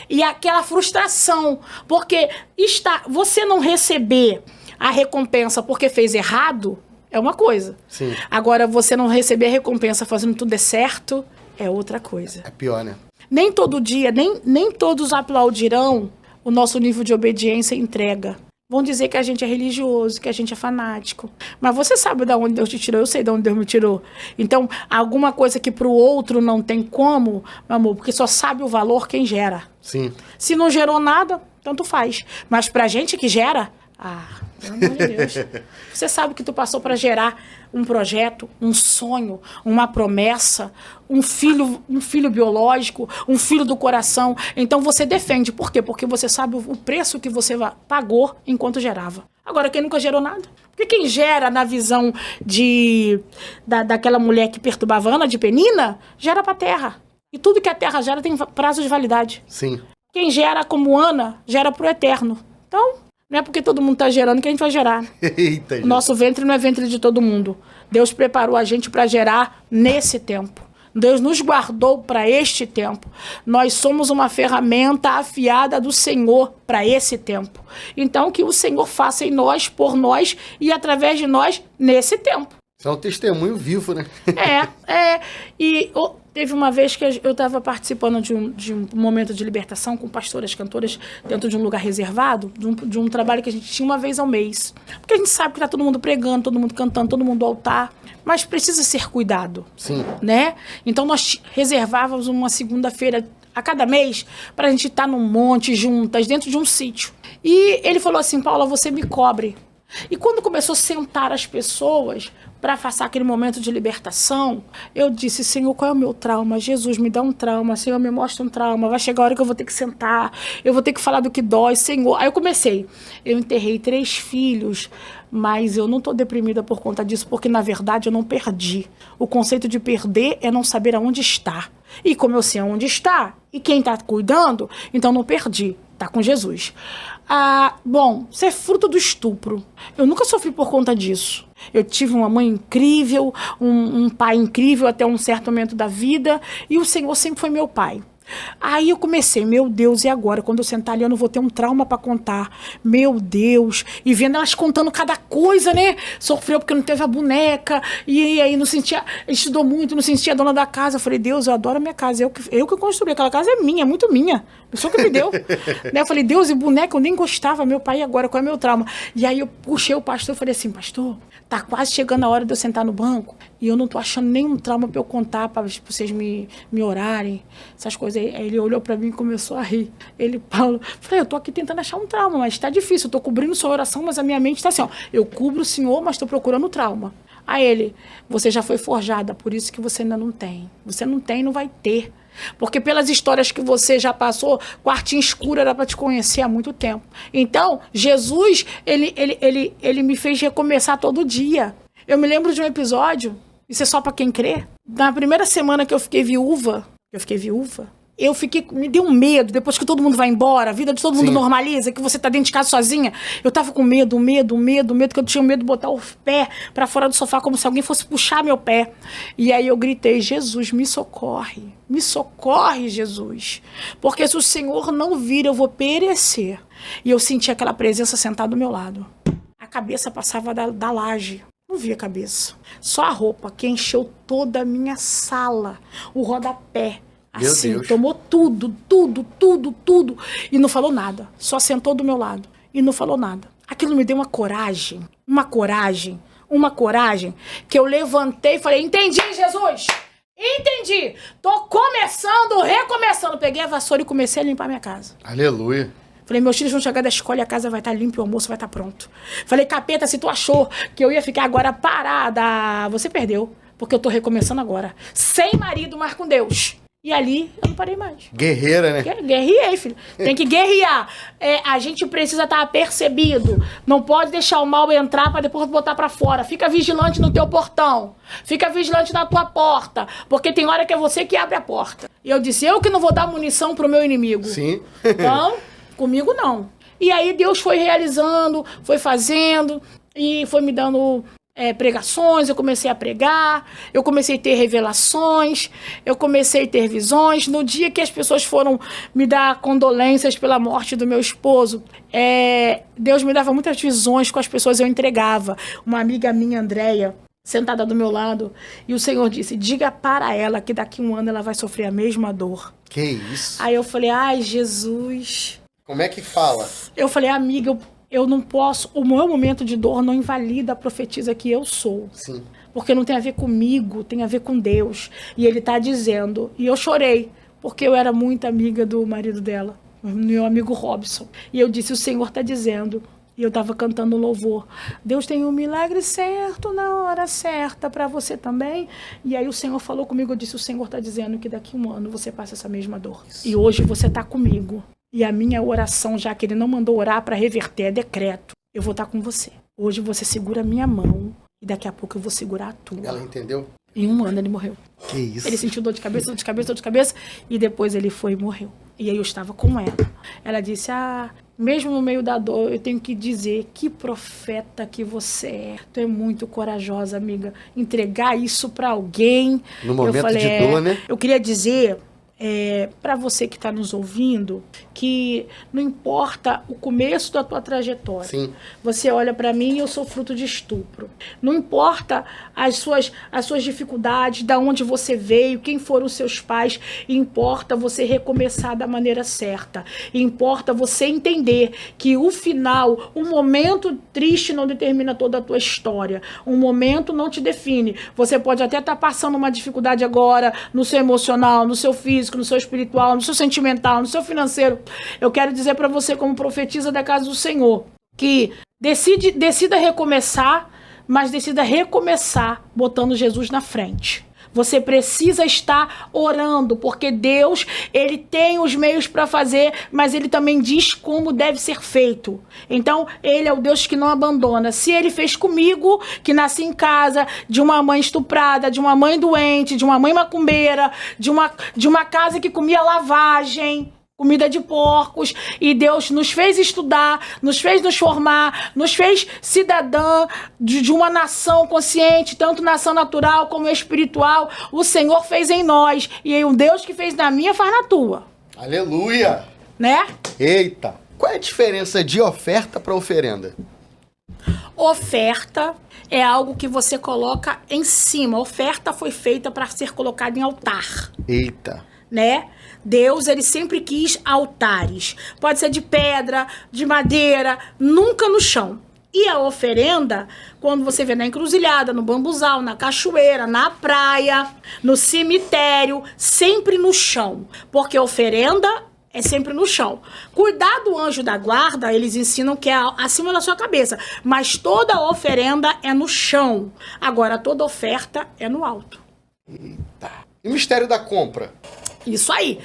E aquela frustração, porque você não receber a recompensa porque fez errado é uma coisa. Sim. Agora, você não receber a recompensa fazendo tudo certo é outra coisa. É pior, né? Nem todo dia, nem todos aplaudirão o nosso nível de obediência e entrega. Vão dizer que a gente é religioso, que a gente é fanático. Mas você sabe de onde Deus te tirou, eu sei de onde Deus me tirou. Então, alguma coisa que pro outro não tem como, meu amor, porque só sabe o valor quem gera. Sim. Se não gerou nada, tanto faz. Mas pra gente que gera, Pelo amor de Deus. Você sabe que tu passou para gerar um projeto, um sonho, uma promessa, um filho biológico, um filho do coração. Então você defende. Por quê? Porque você sabe o preço que você pagou enquanto gerava. Agora, quem nunca gerou nada? Porque quem gera na visão daquela mulher que perturbava Ana de Penina, gera para a terra. E tudo que a terra gera tem prazo de validade. Sim. Quem gera como Ana, gera para o eterno. Então, não é porque todo mundo está gerando que a gente vai gerar. Eita, O nosso ventre não é ventre de todo mundo. Deus preparou a gente para gerar nesse tempo. Deus nos guardou para este tempo. Nós somos uma ferramenta afiada do Senhor para esse tempo. Então, que o Senhor faça em nós, por nós e através de nós nesse tempo. Isso é um testemunho vivo, né? Teve uma vez que eu estava participando de um momento de libertação com pastoras, cantoras, dentro de um lugar reservado, de um trabalho que a gente tinha uma vez ao mês. Porque a gente sabe que está todo mundo pregando, todo mundo cantando, todo mundo ao altar, mas precisa ser cuidado. Sim. Né? Então nós reservávamos uma segunda-feira a cada mês para a gente estar num monte, juntas, dentro de um sítio. E ele falou assim: Paula, você me cobre. E quando começou a sentar as pessoas para passar aquele momento de libertação, eu disse: Senhor, qual é o meu trauma? Jesus, me dá um trauma. Senhor, me mostra um trauma. Vai chegar a hora que eu vou ter que sentar, eu vou ter que falar do que dói, Senhor. Aí eu comecei. Eu enterrei 3 filhos, mas eu não estou deprimida por conta disso, porque na verdade eu não perdi. O conceito de perder é não saber aonde está. E como eu sei aonde está, e quem está cuidando, então não perdi. Está com Jesus. Bom, isso é fruto do estupro. Eu nunca sofri por conta disso. Eu tive uma mãe incrível, um pai incrível até um certo momento da vida, e o Senhor sempre foi meu pai. Aí eu comecei, meu Deus, e agora? Quando eu sentar ali, eu não vou ter um trauma para contar. Meu Deus. E vendo elas contando cada coisa, né? Sofreu porque não teve a boneca, e aí não sentia, estudou muito, não sentia a dona da casa. Eu falei: Deus, eu adoro a minha casa. Eu que construí. Aquela casa é minha, é muito minha. A pessoa que me deu. Né? Eu falei: Deus, e boneca eu nem gostava. Meu pai, e agora? Qual é meu trauma? E aí eu puxei o pastor e falei assim: pastor, tá quase chegando a hora de eu sentar no banco e eu não tô achando nenhum trauma para eu contar, para vocês me orarem, essas coisas. Aí ele olhou para mim e começou a rir. Ele, Paulo, falei: eu tô aqui tentando achar um trauma, mas tá difícil. Eu tô cobrindo sua oração, mas a minha mente tá assim, ó. Eu cubro o Senhor, mas tô procurando trauma. Aí ele: você já foi forjada, por isso que você ainda não tem. Você não tem, não vai ter. Porque pelas histórias que você já passou, quartinho escuro era para te conhecer há muito tempo. Então, Jesus, ele me fez recomeçar todo dia. Eu me lembro de um episódio, isso é só para quem crê. Na primeira semana que eu fiquei viúva, me deu um medo, depois que todo mundo vai embora, a vida de todo mundo normaliza, que você tá dentro de casa sozinha. Eu tava com medo, que eu tinha medo de botar o pé pra fora do sofá, como se alguém fosse puxar meu pé. E aí eu gritei: Jesus, me socorre, Jesus. Porque se o Senhor não vir, eu vou perecer. E eu senti aquela presença sentada do meu lado. A cabeça passava da laje. Não vi a cabeça. Só a roupa que encheu toda a minha sala. O rodapé. Assim, tomou tudo. E não falou nada. Só sentou do meu lado. E não falou nada. Aquilo me deu uma coragem. Que eu levantei e falei: entendi, Jesus. Entendi. Tô recomeçando. Peguei a vassoura e comecei a limpar minha casa. Aleluia. Falei: meus filhos vão chegar da escola e a casa vai estar limpa e o almoço vai estar pronto. Falei: capeta, se tu achou que eu ia ficar agora parada, você perdeu. Porque eu tô recomeçando agora. Sem marido, mas com Deus. E ali eu não parei mais. Guerreira, né? Guerriei, filho. Tem que guerrear. A gente precisa estar apercebido. Não pode deixar o mal entrar para depois botar para fora. Fica vigilante no teu portão. Fica vigilante na tua porta. Porque tem hora que é você que abre a porta. E eu disse: eu que não vou dar munição pro meu inimigo. Sim. Então, comigo não. E aí Deus foi realizando, foi fazendo e foi me dando pregações. Eu comecei a pregar, eu comecei a ter revelações, eu comecei a ter visões. No dia que as pessoas foram me dar condolências pela morte do meu esposo, Deus me dava muitas visões com as pessoas, eu entregava. Uma amiga minha, Andréia, sentada do meu lado, e o Senhor disse: diga para ela que daqui a 1 ano ela vai sofrer a mesma dor. Que isso? Aí eu falei: ai, Jesus. Como é que fala? Eu falei: amiga, eu não posso, o meu momento de dor não invalida a profetisa que eu sou. Sim. Porque não tem a ver comigo, tem a ver com Deus. E ele está dizendo, e eu chorei, porque eu era muito amiga do marido dela, meu amigo Robson. E eu disse: o Senhor está dizendo, E eu tava cantando louvor. Deus tem um milagre certo na hora certa para você também. E aí o Senhor falou comigo, eu disse, o Senhor tá dizendo que daqui a 1 ano você passa essa mesma dor. E hoje você tá comigo. E a minha oração, já que ele não mandou orar para reverter, é decreto. Eu vou estar com você. Hoje você segura a minha mão e daqui a pouco eu vou segurar a tua. Ela entendeu? Em 1 ano ele morreu. Que isso? Ele sentiu dor de cabeça, dor de cabeça, dor de cabeça. E depois ele foi e morreu. E aí eu estava com ela. Ela disse, mesmo no meio da dor, eu tenho que dizer, que profeta que você é. Tu é muito corajosa, amiga. Entregar isso para alguém. No momento de dor, né? Eu queria dizer... para você que está nos ouvindo, que não importa o começo da tua trajetória. Sim. Você olha para mim e eu sou fruto de estupro. Não importa as suas dificuldades, da onde você veio, quem foram os seus pais, importa você recomeçar da maneira certa. Importa você entender que o final, um momento triste não determina toda a tua história. Um momento não te define. Você pode até estar passando uma dificuldade agora no seu emocional, no seu físico, no seu espiritual, no seu sentimental, no seu financeiro. Eu quero dizer para você, como profetisa da casa do Senhor, que decida recomeçar, mas decida recomeçar botando Jesus na frente. Você precisa estar orando, porque Deus, ele tem os meios para fazer, mas ele também diz como deve ser feito. Então, ele é o Deus que não abandona. Se ele fez comigo, que nasci em casa, de uma mãe estuprada, de uma mãe doente, de uma mãe macumbeira, de uma casa que comia lavagem, comida de porcos, e Deus nos fez estudar, nos fez nos formar, nos fez cidadã de uma nação consciente, tanto nação natural como espiritual. O Senhor fez em nós, e o Deus que fez na minha faz na tua. Aleluia! Né? Eita! Qual é a diferença de oferta para oferenda? Oferta é algo que você coloca em cima. Oferta foi feita para ser colocada em altar. Eita! Né? Deus, ele sempre quis altares. Pode ser de pedra, de madeira, nunca no chão. E a oferenda, quando você vê na encruzilhada, no bambuzal, na cachoeira, na praia, no cemitério, sempre no chão. Porque a oferenda é sempre no chão. Cuidar do anjo da guarda, eles ensinam que é acima da sua cabeça. Mas toda oferenda é no chão. Agora, toda oferta é no alto. Eita! E o mistério da compra? Isso aí.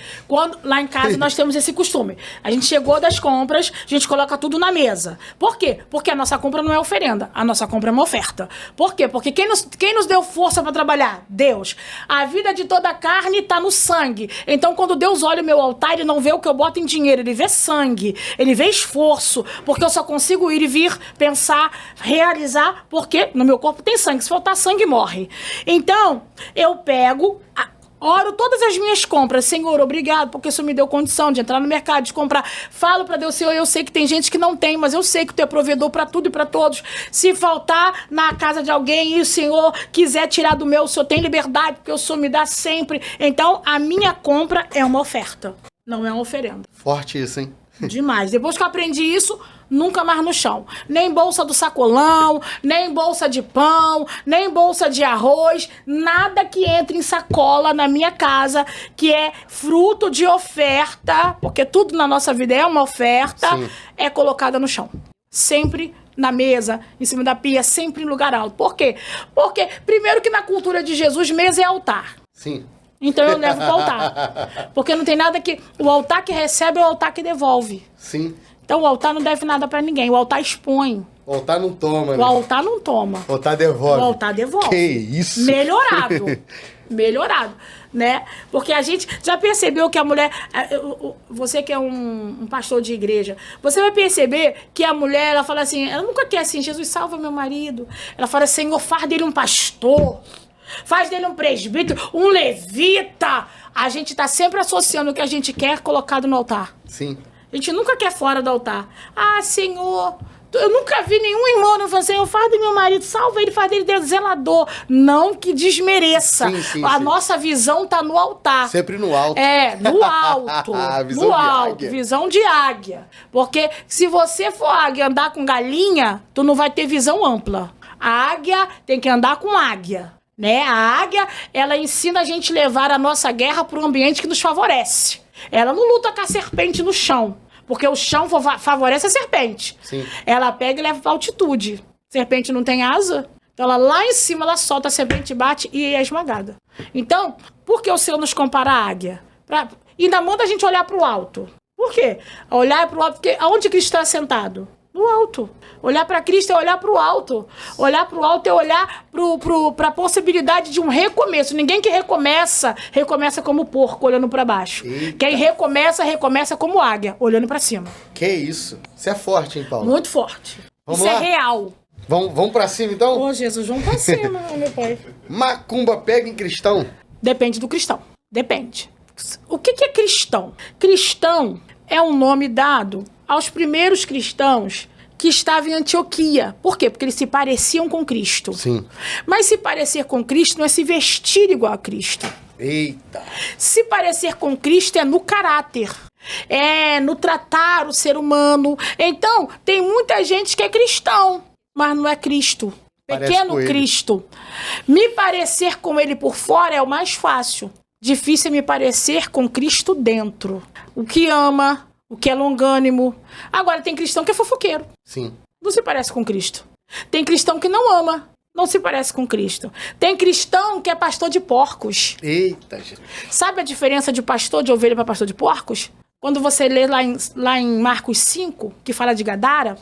Lá em casa nós temos esse costume. A gente chegou das compras, a gente coloca tudo na mesa. Por quê? Porque a nossa compra não é oferenda. A nossa compra é uma oferta. Por quê? Porque quem nos deu força para trabalhar? Deus. A vida de toda a carne está no sangue. Então, quando Deus olha o meu altar, ele não vê o que eu boto em dinheiro. Ele vê sangue. Ele vê esforço. Porque eu só consigo ir e vir, pensar, realizar, porque no meu corpo tem sangue. Se faltar sangue, morre. Então, eu pego... Oro todas as minhas compras. Senhor, obrigado, porque o Senhor me deu condição de entrar no mercado, de comprar. Falo para Deus, Senhor, eu sei que tem gente que não tem, mas eu sei que tu é provedor para tudo e para todos. Se faltar na casa de alguém e o Senhor quiser tirar do meu, o Senhor tem liberdade, porque o Senhor me dá sempre. Então, a minha compra é uma oferta, não é uma oferenda. Forte isso, hein? Demais. Depois que eu aprendi isso, nunca mais no chão. Nem bolsa do sacolão, nem bolsa de pão, nem bolsa de arroz, nada que entre em sacola na minha casa, que é fruto de oferta, porque tudo na nossa vida é uma oferta, sim, é colocada no chão. Sempre na mesa, em cima da pia, sempre em lugar alto. Por quê? Porque, primeiro que na cultura de Jesus, mesa é altar. Sim. Então eu levo para o altar. Porque não tem nada que... O altar que recebe é o altar que devolve. Sim. Então o altar não deve nada para ninguém. O altar expõe. O altar não toma, né? O altar não toma. O altar devolve. O altar devolve. Que isso? Melhorado. Melhorado, né? Porque a gente já percebeu que a mulher... Você que é um pastor de igreja, você vai perceber que a mulher, ela fala assim... Ela nunca quer assim, Jesus, salva meu marido. Ela fala, Senhor, faz dele um pastor. Faz dele um presbítero, um levita. A gente está sempre associando o que a gente quer colocado no altar. Sim. A gente nunca quer fora do altar. Ah, Senhor, eu nunca vi nenhum irmão não falar, Senhor, faz do meu marido, salva ele, faz dele zelador. Não que desmereça. Sim, a nossa visão está no altar. Sempre no alto. É, no alto. Visão no de alto, águia. visão de águia. Porque se você for águia andar com galinha, tu não vai ter visão ampla. A águia tem que andar com águia. Né? A águia, ela ensina a gente a levar a nossa guerra para um ambiente que nos favorece. Ela não luta com a serpente no chão, Porque o chão favorece a serpente. Sim. Ela pega e leva pra altitude. Serpente não tem asa, então ela lá em cima, ela solta a serpente, bate e é esmagada. Então, por que o Senhor nos compara à águia? Ainda manda a gente olhar para o alto. Por quê? Olhar para o alto, porque aonde Cristo está sentado? No alto. Olhar para Cristo é olhar para o alto. Olhar para o alto é olhar para a possibilidade de um recomeço. Ninguém que recomeça como porco, olhando para baixo. Eita. Quem recomeça como águia, olhando para cima. Que isso? Isso é forte, hein, Paulo? Muito forte. Vamos Isso lá? é real. Vamos pra cima, então? Ô, Jesus, vamos para cima, meu pai. Macumba pega em cristão? Depende do cristão. Depende. O que é cristão? Cristão é um nome dado aos primeiros cristãos que estavam em Antioquia. Por quê? Porque eles se pareciam com Cristo. Sim. Mas se parecer com Cristo não é se vestir igual a Cristo. Eita. Se parecer com Cristo é no caráter. É no tratar o ser humano. Então, tem muita gente que é cristão, mas não é Cristo. Pequeno Cristo. Me parecer com ele por fora é o mais fácil. Difícil é me parecer com Cristo dentro. O que ama, o que é longânimo. Agora, tem cristão que é fofoqueiro. Sim. Não se parece com Cristo. Tem cristão que não ama. Não se parece com Cristo. Tem cristão que é pastor de porcos. Eita, gente. Sabe a diferença de pastor de ovelha para pastor de porcos? Quando você lê lá em Marcos 5, que fala de Gadara,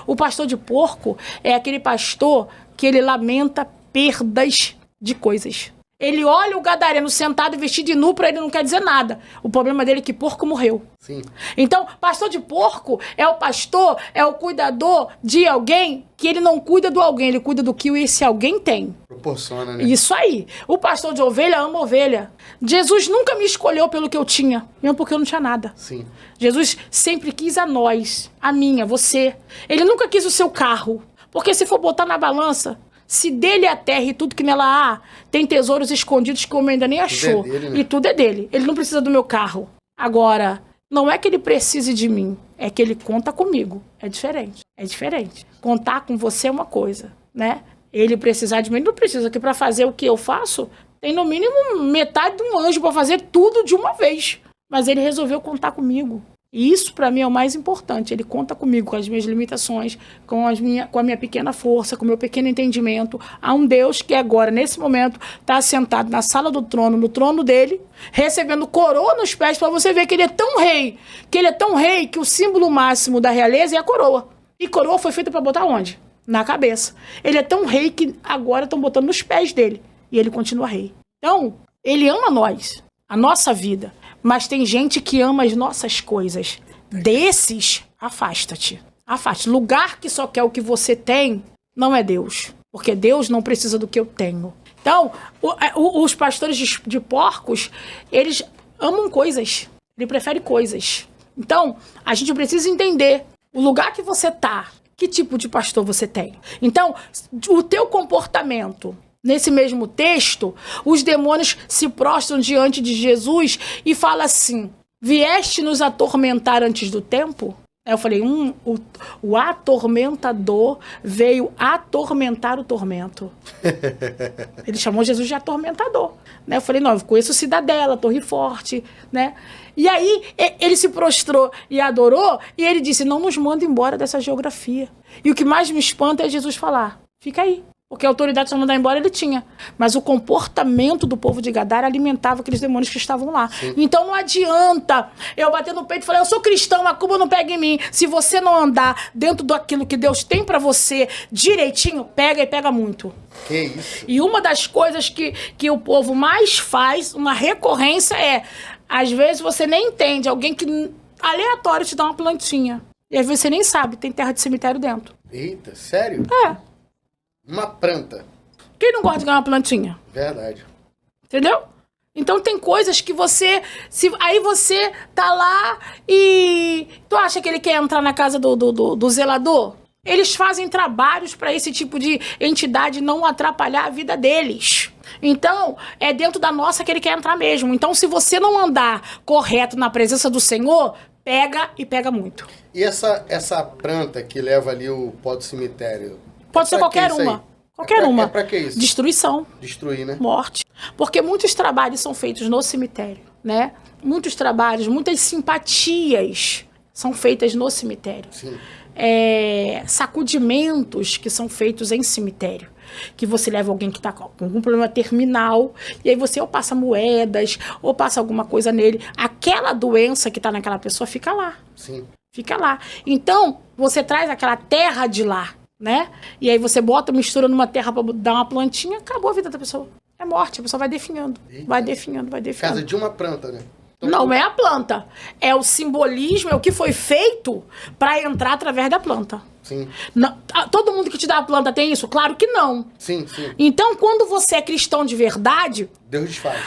o pastor de porco é aquele pastor que ele lamenta perdas de coisas. Ele olha o gadareno sentado e vestido de nu, para ele não quer dizer nada. O problema dele é que porco morreu. Sim. Então, pastor de porco é o pastor, é o cuidador de alguém que ele não cuida do alguém, ele cuida do que esse alguém tem. Proporciona, né? Isso aí. O pastor de ovelha ama ovelha. Jesus nunca me escolheu pelo que eu tinha, mesmo porque eu não tinha nada. Sim. Jesus sempre quis a nós, a mim, a você. Ele nunca quis o seu carro, porque se for botar na balança, se dele a terra e tudo que nela há, tem tesouros escondidos que o homem ainda nem achou. Tudo é dele, né? E tudo é dele. Ele não precisa do meu carro. Agora, não é que ele precise de mim, é que ele conta comigo. É diferente. É diferente. Contar com você é uma coisa, né? Ele precisar de mim, ele não precisa, que para fazer o que eu faço, tem no mínimo metade de um anjo para fazer tudo de uma vez. Mas ele resolveu contar comigo. E isso, para mim, é o mais importante. Ele conta comigo, com as minhas limitações, com a minha pequena força, com o meu pequeno entendimento. Há um Deus que agora, nesse momento, está sentado na sala do trono, no trono dele, recebendo coroa nos pés, para você ver que ele é tão rei, que o símbolo máximo da realeza é a coroa. E coroa foi feita para botar onde? Na cabeça. Ele é tão rei que agora estão botando nos pés dele. E ele continua rei. Então, ele ama nós, a nossa vida. Mas tem gente que ama as nossas coisas. Desses, afasta-te. Afaste. Lugar que só quer o que você tem, não é Deus. Porque Deus não precisa do que eu tenho. Então, os pastores de porcos, eles amam coisas. Ele prefere coisas. Então, a gente precisa entender o lugar que você tá. Que tipo de pastor você tem? Então, o teu comportamento... Nesse mesmo texto, os demônios se prostram diante de Jesus e falam assim: vieste nos atormentar antes do tempo? Aí eu falei, o atormentador veio atormentar o tormento. Ele chamou Jesus de atormentador. Né? Eu falei, não, eu conheço Cidadela, Torre Forte, né? E aí ele se prostrou e adorou, e ele disse, não nos manda embora dessa geografia. E o que mais me espanta é Jesus falar, fica aí. Porque a autoridade de mandar embora ele tinha. Mas o comportamento do povo de Gadara alimentava aqueles demônios que estavam lá. Sim. Então não adianta eu bater no peito e falar, eu sou cristão, a culpa não pega em mim. Se você não andar dentro daquilo que Deus tem pra você direitinho, pega e pega muito. Que isso? E uma das coisas que o povo mais faz, uma recorrência é, às vezes você nem entende, alguém que aleatório te dá uma plantinha. E às vezes você nem sabe, tem terra de cemitério dentro. Eita, sério? É. Uma planta. Quem não gosta de ganhar uma plantinha? Verdade. Entendeu? Então tem coisas que você... aí você tá lá e... Tu acha que ele quer entrar na casa do zelador? Eles fazem trabalhos para esse tipo de entidade não atrapalhar a vida deles. Então, é dentro da nossa que ele quer entrar mesmo. Então, se você não andar correto na presença do Senhor, pega e pega muito. E essa planta que leva ali o pó do cemitério... Pode ser qualquer uma. Qualquer uma. É pra que isso? Destruição. Destruir, né? Morte. Porque muitos trabalhos são feitos no cemitério, né? Muitos trabalhos, muitas simpatias são feitas no cemitério. Sim. Sacudimentos que são feitos em cemitério. Que você leva alguém que está com algum problema terminal, e aí você ou passa moedas, ou passa alguma coisa nele. Aquela doença que está naquela pessoa fica lá. Sim. Fica lá. Então, você traz aquela terra de lá, né? E aí você bota, mistura numa terra para dar uma plantinha, acabou a vida da pessoa. É morte, a pessoa vai definhando. Eita. Vai definhando, vai definhando. Casa de uma planta, né? Então, Não é a planta. É o simbolismo, é o que foi feito para entrar através da planta. Sim. Não, todo mundo que te dá a planta tem isso? Claro que não. Sim, sim. Então, quando você é cristão de verdade, Deus desfaz.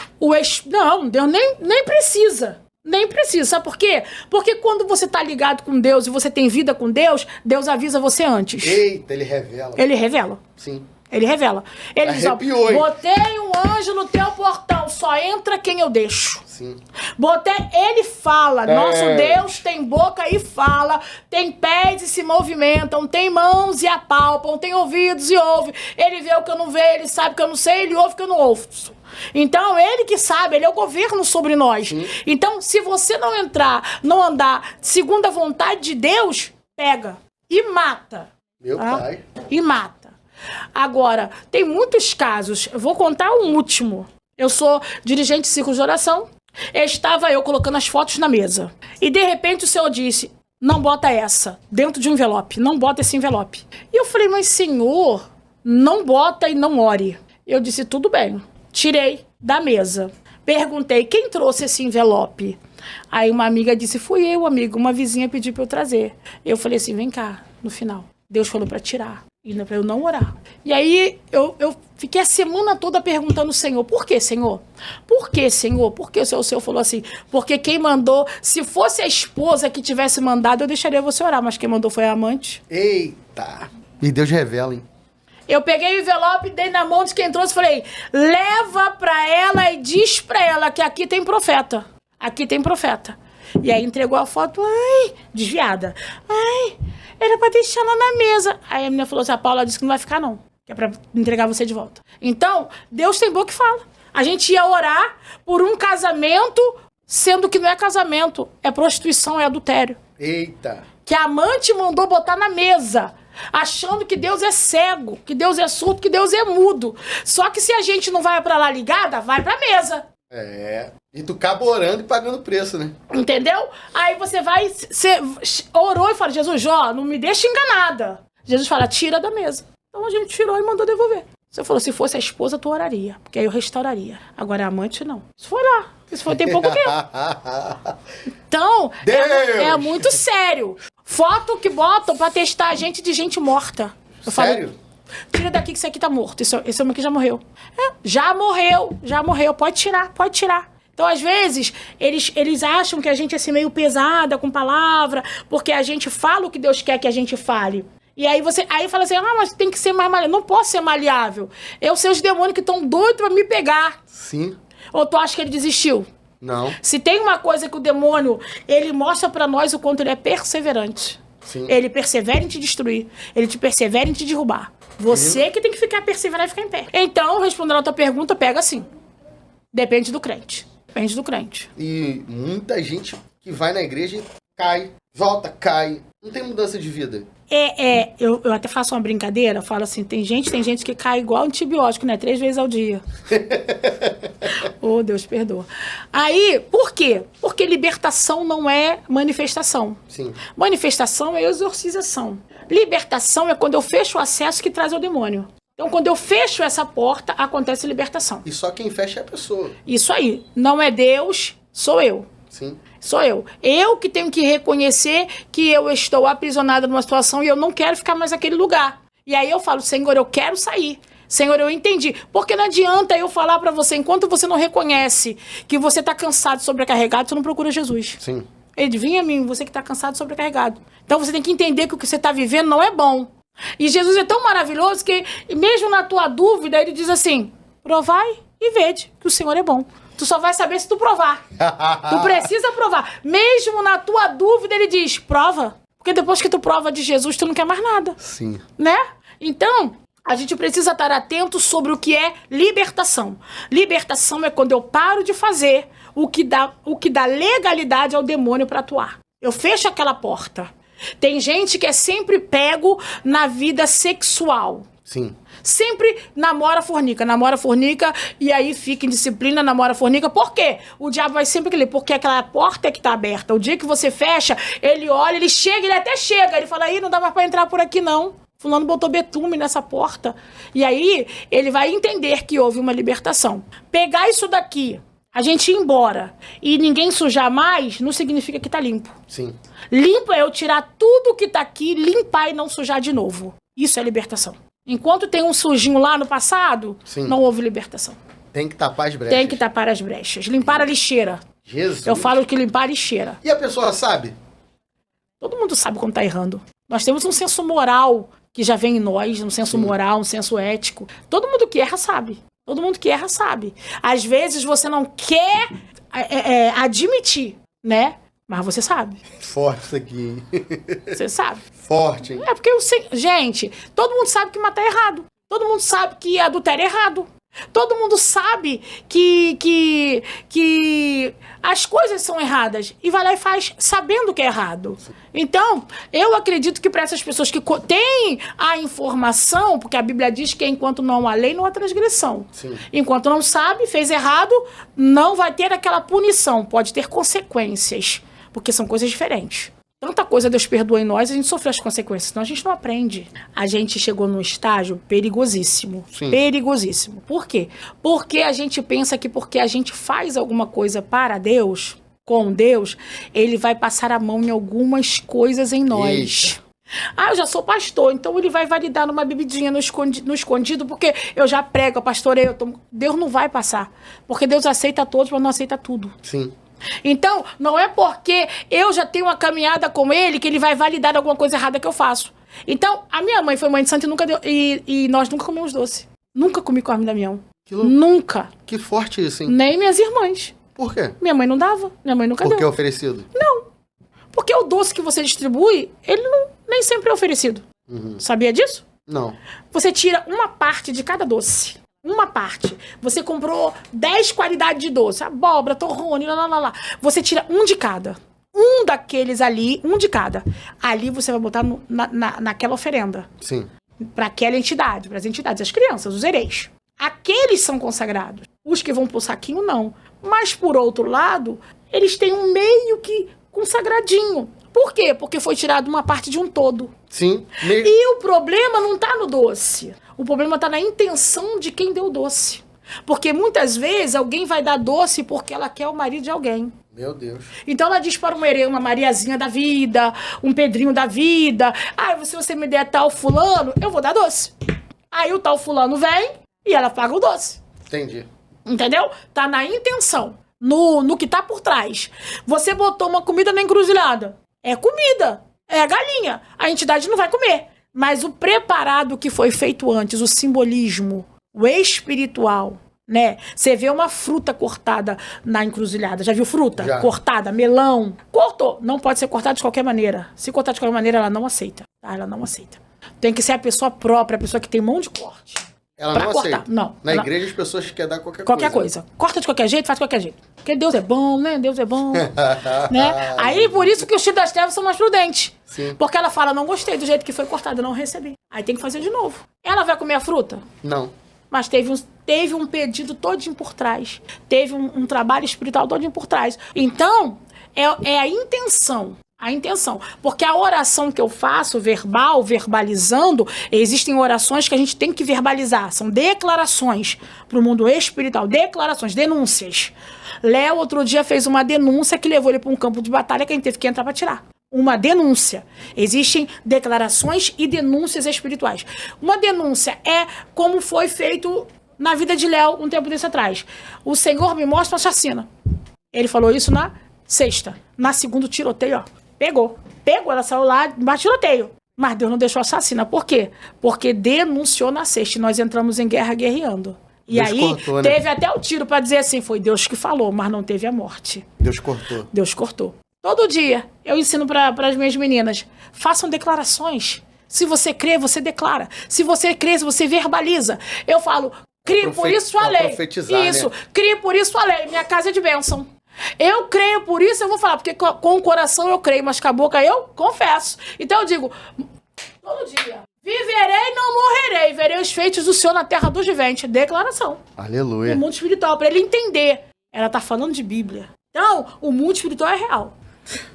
não, Deus nem precisa. Nem precisa. Sabe por quê? Porque quando você tá ligado com Deus e você tem vida com Deus, Deus avisa você antes. Eita, ele revela. Ele revela. Sim. Ele revela. Ele diz, ó, Arrepiou, hein? botei um anjo no teu portão, só entra quem eu deixo. Sim. Ele fala, nosso Deus tem boca e fala, tem pés e se movimentam, tem mãos e apalpam, tem ouvidos e ouve. Ele vê o que eu não vejo, ele sabe o que eu não sei, ele ouve o que eu não ouço. Então, ele que sabe, ele é o governo sobre nós. Sim. Então, se você não entrar, não andar segundo a vontade de Deus, pega e mata. Meu pai. E mata. Agora, tem muitos casos. Eu vou contar um último. Eu sou dirigente de ciclo de oração. Estava eu colocando as fotos na mesa. E, de repente, o Senhor disse, não bota essa dentro de um envelope. Não bota esse envelope. E eu falei, mas Senhor, não bota e não ore. Eu disse, tudo bem. Tirei da mesa. Perguntei, quem trouxe esse envelope? Aí uma amiga disse, fui eu, amigo. Uma vizinha pediu para eu trazer. Eu falei assim, vem cá, no final. Deus falou para tirar. E para eu não orar. E aí eu fiquei a semana toda perguntando ao Senhor, por que, Senhor? Por que, Senhor? Por que o Senhor falou assim? Porque quem mandou, se fosse a esposa que tivesse mandado, eu deixaria você orar, mas quem mandou foi a amante. Eita. E Deus revela, hein? Eu peguei o envelope, dei na mão de quem trouxe e falei, leva pra ela e diz pra ela que aqui tem profeta. Aqui tem profeta. E aí entregou a foto, desviada. Era pra deixar lá na mesa. Aí a menina falou assim, a Paula disse que não vai ficar não, que é pra entregar você de volta. Então, Deus tem boca que fala. A gente ia orar por um casamento, sendo que não é casamento, é prostituição, é adultério. Eita. Que a amante mandou botar na mesa, achando que Deus é cego, que Deus é surdo, que Deus é mudo. Só que se a gente não vai pra lá ligada, vai pra mesa. E tu acaba orando e pagando preço, né? Entendeu? Aí você vai, você orou e fala, Jesus, não me deixa enganada. Jesus fala, tira da mesa. Então a gente tirou e mandou devolver. Você falou, se fosse a esposa, tu oraria, porque aí eu restauraria. Agora a amante, não. Isso foi lá. Isso foi tem pouco tempo. Então, é muito sério. Foto que botam pra testar a gente de gente morta. Sério? Falo, tira daqui que isso aqui tá morto. Esse homem aqui já morreu. Já morreu. Pode tirar. Então, às vezes, eles acham que a gente é assim, meio pesada com palavra, porque a gente fala o que Deus quer que a gente fale. E aí fala assim, mas tem que ser mais maleável. Não posso ser maleável. Eu sei os demônios que estão doidos pra me pegar. Sim. Ou tu acha que ele desistiu? Não. Se tem uma coisa que o demônio, ele mostra pra nós o quanto ele é perseverante. Sim. Ele persevera em te destruir. Ele te persevera em te derrubar. Você que tem que perseverar e ficar em pé. Então, respondendo a tua pergunta, pega assim. Depende do crente. E muita gente que vai na igreja cai, volta, cai. Não tem mudança de vida. Eu até faço uma brincadeira, falo assim, tem gente que cai igual antibiótico, né? 3 vezes ao dia. Oh, Deus perdoa. Aí, por quê? Porque libertação não é manifestação. Sim. Manifestação é exorcização. Libertação é quando eu fecho o acesso que traz ao demônio. Então, quando eu fecho essa porta, acontece libertação. E só quem fecha é a pessoa. Isso aí. Não é Deus, sou eu. Sim. Sou eu. Eu que tenho que reconhecer que eu estou aprisionada numa situação e eu não quero ficar mais naquele lugar. E aí eu falo, Senhor, eu quero sair. Senhor, eu entendi. Porque não adianta eu falar pra você, enquanto você não reconhece que você tá cansado, sobrecarregado, você não procura Jesus. Sim. Ele vinha a mim, você que tá cansado, sobrecarregado. Então você tem que entender que o que você tá vivendo não é bom. E Jesus é tão maravilhoso que, mesmo na tua dúvida, ele diz assim, provai e vede que o Senhor é bom. Tu só vai saber se tu provar. Tu precisa provar. Mesmo na tua dúvida, ele diz, prova. Porque depois que tu prova de Jesus, tu não quer mais nada. Sim. Né? Então, a gente precisa estar atento sobre o que é libertação. Libertação é quando eu paro de fazer o que dá legalidade ao demônio para atuar. Eu fecho aquela porta. Tem gente que é sempre pego na vida sexual. Sim. Sempre namora, fornica, e aí fica em disciplina, namora, fornica. Por quê? O diabo vai sempre querer, porque aquela porta é que tá aberta. O dia que você fecha, ele olha, ele chega, ele até chega. Ele fala, aí não dá mais pra entrar por aqui, não. Fulano botou betume nessa porta. E aí, ele vai entender que houve uma libertação. Pegar isso daqui, a gente ir embora, e ninguém sujar mais, não significa que tá limpo. Sim. Limpo é eu tirar tudo que tá aqui, limpar e não sujar de novo. Isso é libertação. Enquanto tem um sujinho lá no passado, Sim. não houve libertação. Tem que tapar as brechas. Tem que tapar as brechas. Limpar a lixeira. Jesus. Eu falo que limpar a lixeira. E a pessoa sabe? Todo mundo sabe quando tá errando. Nós temos um senso moral que já vem em nós, um senso moral, um senso ético. Todo mundo que erra sabe. Todo mundo que erra sabe. Às vezes você não quer admitir, né? Mas você sabe. Forte isso aqui. Você sabe. Forte, hein? É porque, gente, todo mundo sabe que matar é errado. Todo mundo sabe que adultério é errado. Todo mundo sabe que as coisas são erradas. E vai lá e faz sabendo que é errado. Então, eu acredito que para essas pessoas que têm a informação, porque a Bíblia diz que enquanto não há lei, não há transgressão. Sim. Enquanto não sabe, fez errado, não vai ter aquela punição. Pode ter consequências. Porque são coisas diferentes. Tanta coisa Deus perdoa em nós, a gente sofre as consequências, senão a gente não aprende. A gente chegou num estágio perigosíssimo. Sim. Perigosíssimo. Por quê? Porque a gente pensa que porque a gente faz alguma coisa para Deus, com Deus, ele vai passar a mão em algumas coisas em nós. Eita. Eu já sou pastor, então ele vai validar numa bebidinha no escondido, porque eu já prego, pastoreio. Deus não vai passar. Porque Deus aceita todos, mas não aceita tudo. Sim. Então, não é porque eu já tenho uma caminhada com ele que ele vai validar alguma coisa errada que eu faço. Então, a minha mãe foi mãe de santo e nunca deu, e nós nunca comemos doce. Nunca comi Carme Damião. Nunca. Que forte isso, hein? Nem minhas irmãs. Por quê? Minha mãe não dava. Minha mãe nunca Porque deu. é oferecido? Não. Porque o doce que você distribui, ele nem sempre é oferecido. Uhum. Sabia disso? Não. Você tira uma parte de cada doce. Uma parte. Você comprou 10 qualidades de doce. Abóbora, torrone, lá. Você tira um de cada. Um daqueles ali, um de cada. Ali você vai botar naquela oferenda. Sim. Para aquela entidade, para as entidades, as crianças, os hereis. Aqueles são consagrados. Os que vão pro saquinho, não. Mas, por outro lado, eles têm um meio que consagradinho. Por quê? Porque foi tirado uma parte de um todo. Sim. E o problema não tá no doce. O problema tá na intenção de quem deu o doce. Porque muitas vezes alguém vai dar doce porque ela quer o marido de alguém. Meu Deus. Então ela diz para uma Mariazinha da vida, um Pedrinho da vida, se você me der tal fulano, eu vou dar doce. Aí o tal fulano vem e ela paga o doce. Entendi. Entendeu? Tá na intenção, no que tá por trás. Você botou uma comida na encruzilhada. É comida, é galinha. A entidade não vai comer. Mas o preparado que foi feito antes, o simbolismo, o espiritual, né? Você vê uma fruta cortada na encruzilhada. Já viu fruta? Já. Cortada, melão. Cortou. Não pode ser cortado de qualquer maneira. Se cortar de qualquer maneira, ela não aceita. Tá? Ela não aceita. Tem que ser a pessoa própria, a pessoa que tem mão de corte. Ela pra não cortar. aceita. Não. Na ela... igreja as pessoas querem dar qualquer coisa. Corta de qualquer jeito, faz de qualquer jeito. Porque Deus é bom, né? Deus é bom. Né? Aí, por isso que os filhos das trevas são mais prudentes. Sim. Porque ela fala, não gostei do jeito que foi cortado, não recebi. Aí tem que fazer de novo. Ela vai comer a fruta? Não. Mas teve um pedido todinho por trás. Teve um trabalho espiritual todinho por trás. Então, é a intenção. A intenção. Porque a oração que eu faço, verbalizando, existem orações que a gente tem que verbalizar. São declarações para o mundo espiritual. Declarações, denúncias. Léo, outro dia, fez uma denúncia que levou ele para um campo de batalha que a gente teve que entrar para tirar. Uma denúncia. Existem declarações e denúncias espirituais. Uma denúncia é como foi feito na vida de Léo um tempo desse atrás. O Senhor me mostra uma chacina. Ele falou isso na sexta. Na segunda, tiroteio, ó. Pegou, ela saiu lá, embaixo tiroteio. Mas Deus não deixou assassina. Por quê? Porque denunciou na sexta e nós entramos em guerra guerreando. E Deus aí, cortou, né? teve até o tiro pra dizer assim, foi Deus que falou, mas não teve a morte. Deus cortou. Deus cortou. Todo dia eu ensino para as minhas meninas, façam declarações. Se você crê, você declara. Se você crê, você verbaliza. Eu falo, crie por isso a lei. Profetizar, isso, né? crie por isso a lei. Minha casa é de bênção. Eu creio, por isso eu vou falar, porque com o coração eu creio, mas com a boca eu confesso. Então eu digo, todo dia, viverei, não morrerei, verei os feitos do Senhor na terra dos viventes. Declaração. Aleluia. No mundo espiritual, para ele entender. Ela tá falando de Bíblia. Então, o mundo espiritual é real.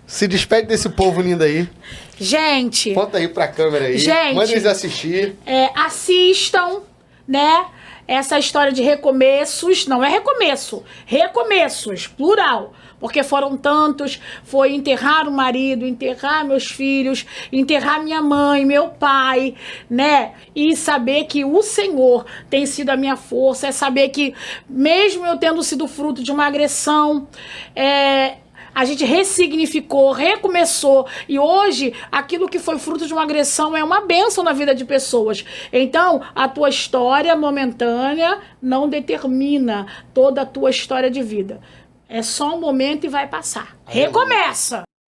Se despede desse povo lindo aí. Gente... Conta aí pra câmera aí. Gente, manda eles assistir. Assistam, né? Essa história de recomeços. Não é recomeço. Recomeços, plural. Porque foram tantos. Foi enterrar o marido, enterrar meus filhos, enterrar minha mãe, meu pai, né? E saber que o Senhor tem sido a minha força. É saber que, mesmo eu tendo sido fruto de uma agressão, a gente ressignificou, recomeçou. E hoje, aquilo que foi fruto de uma agressão é uma bênção na vida de pessoas. Então, a tua história momentânea não determina toda a tua história de vida. É só um momento e vai passar. Recomeça!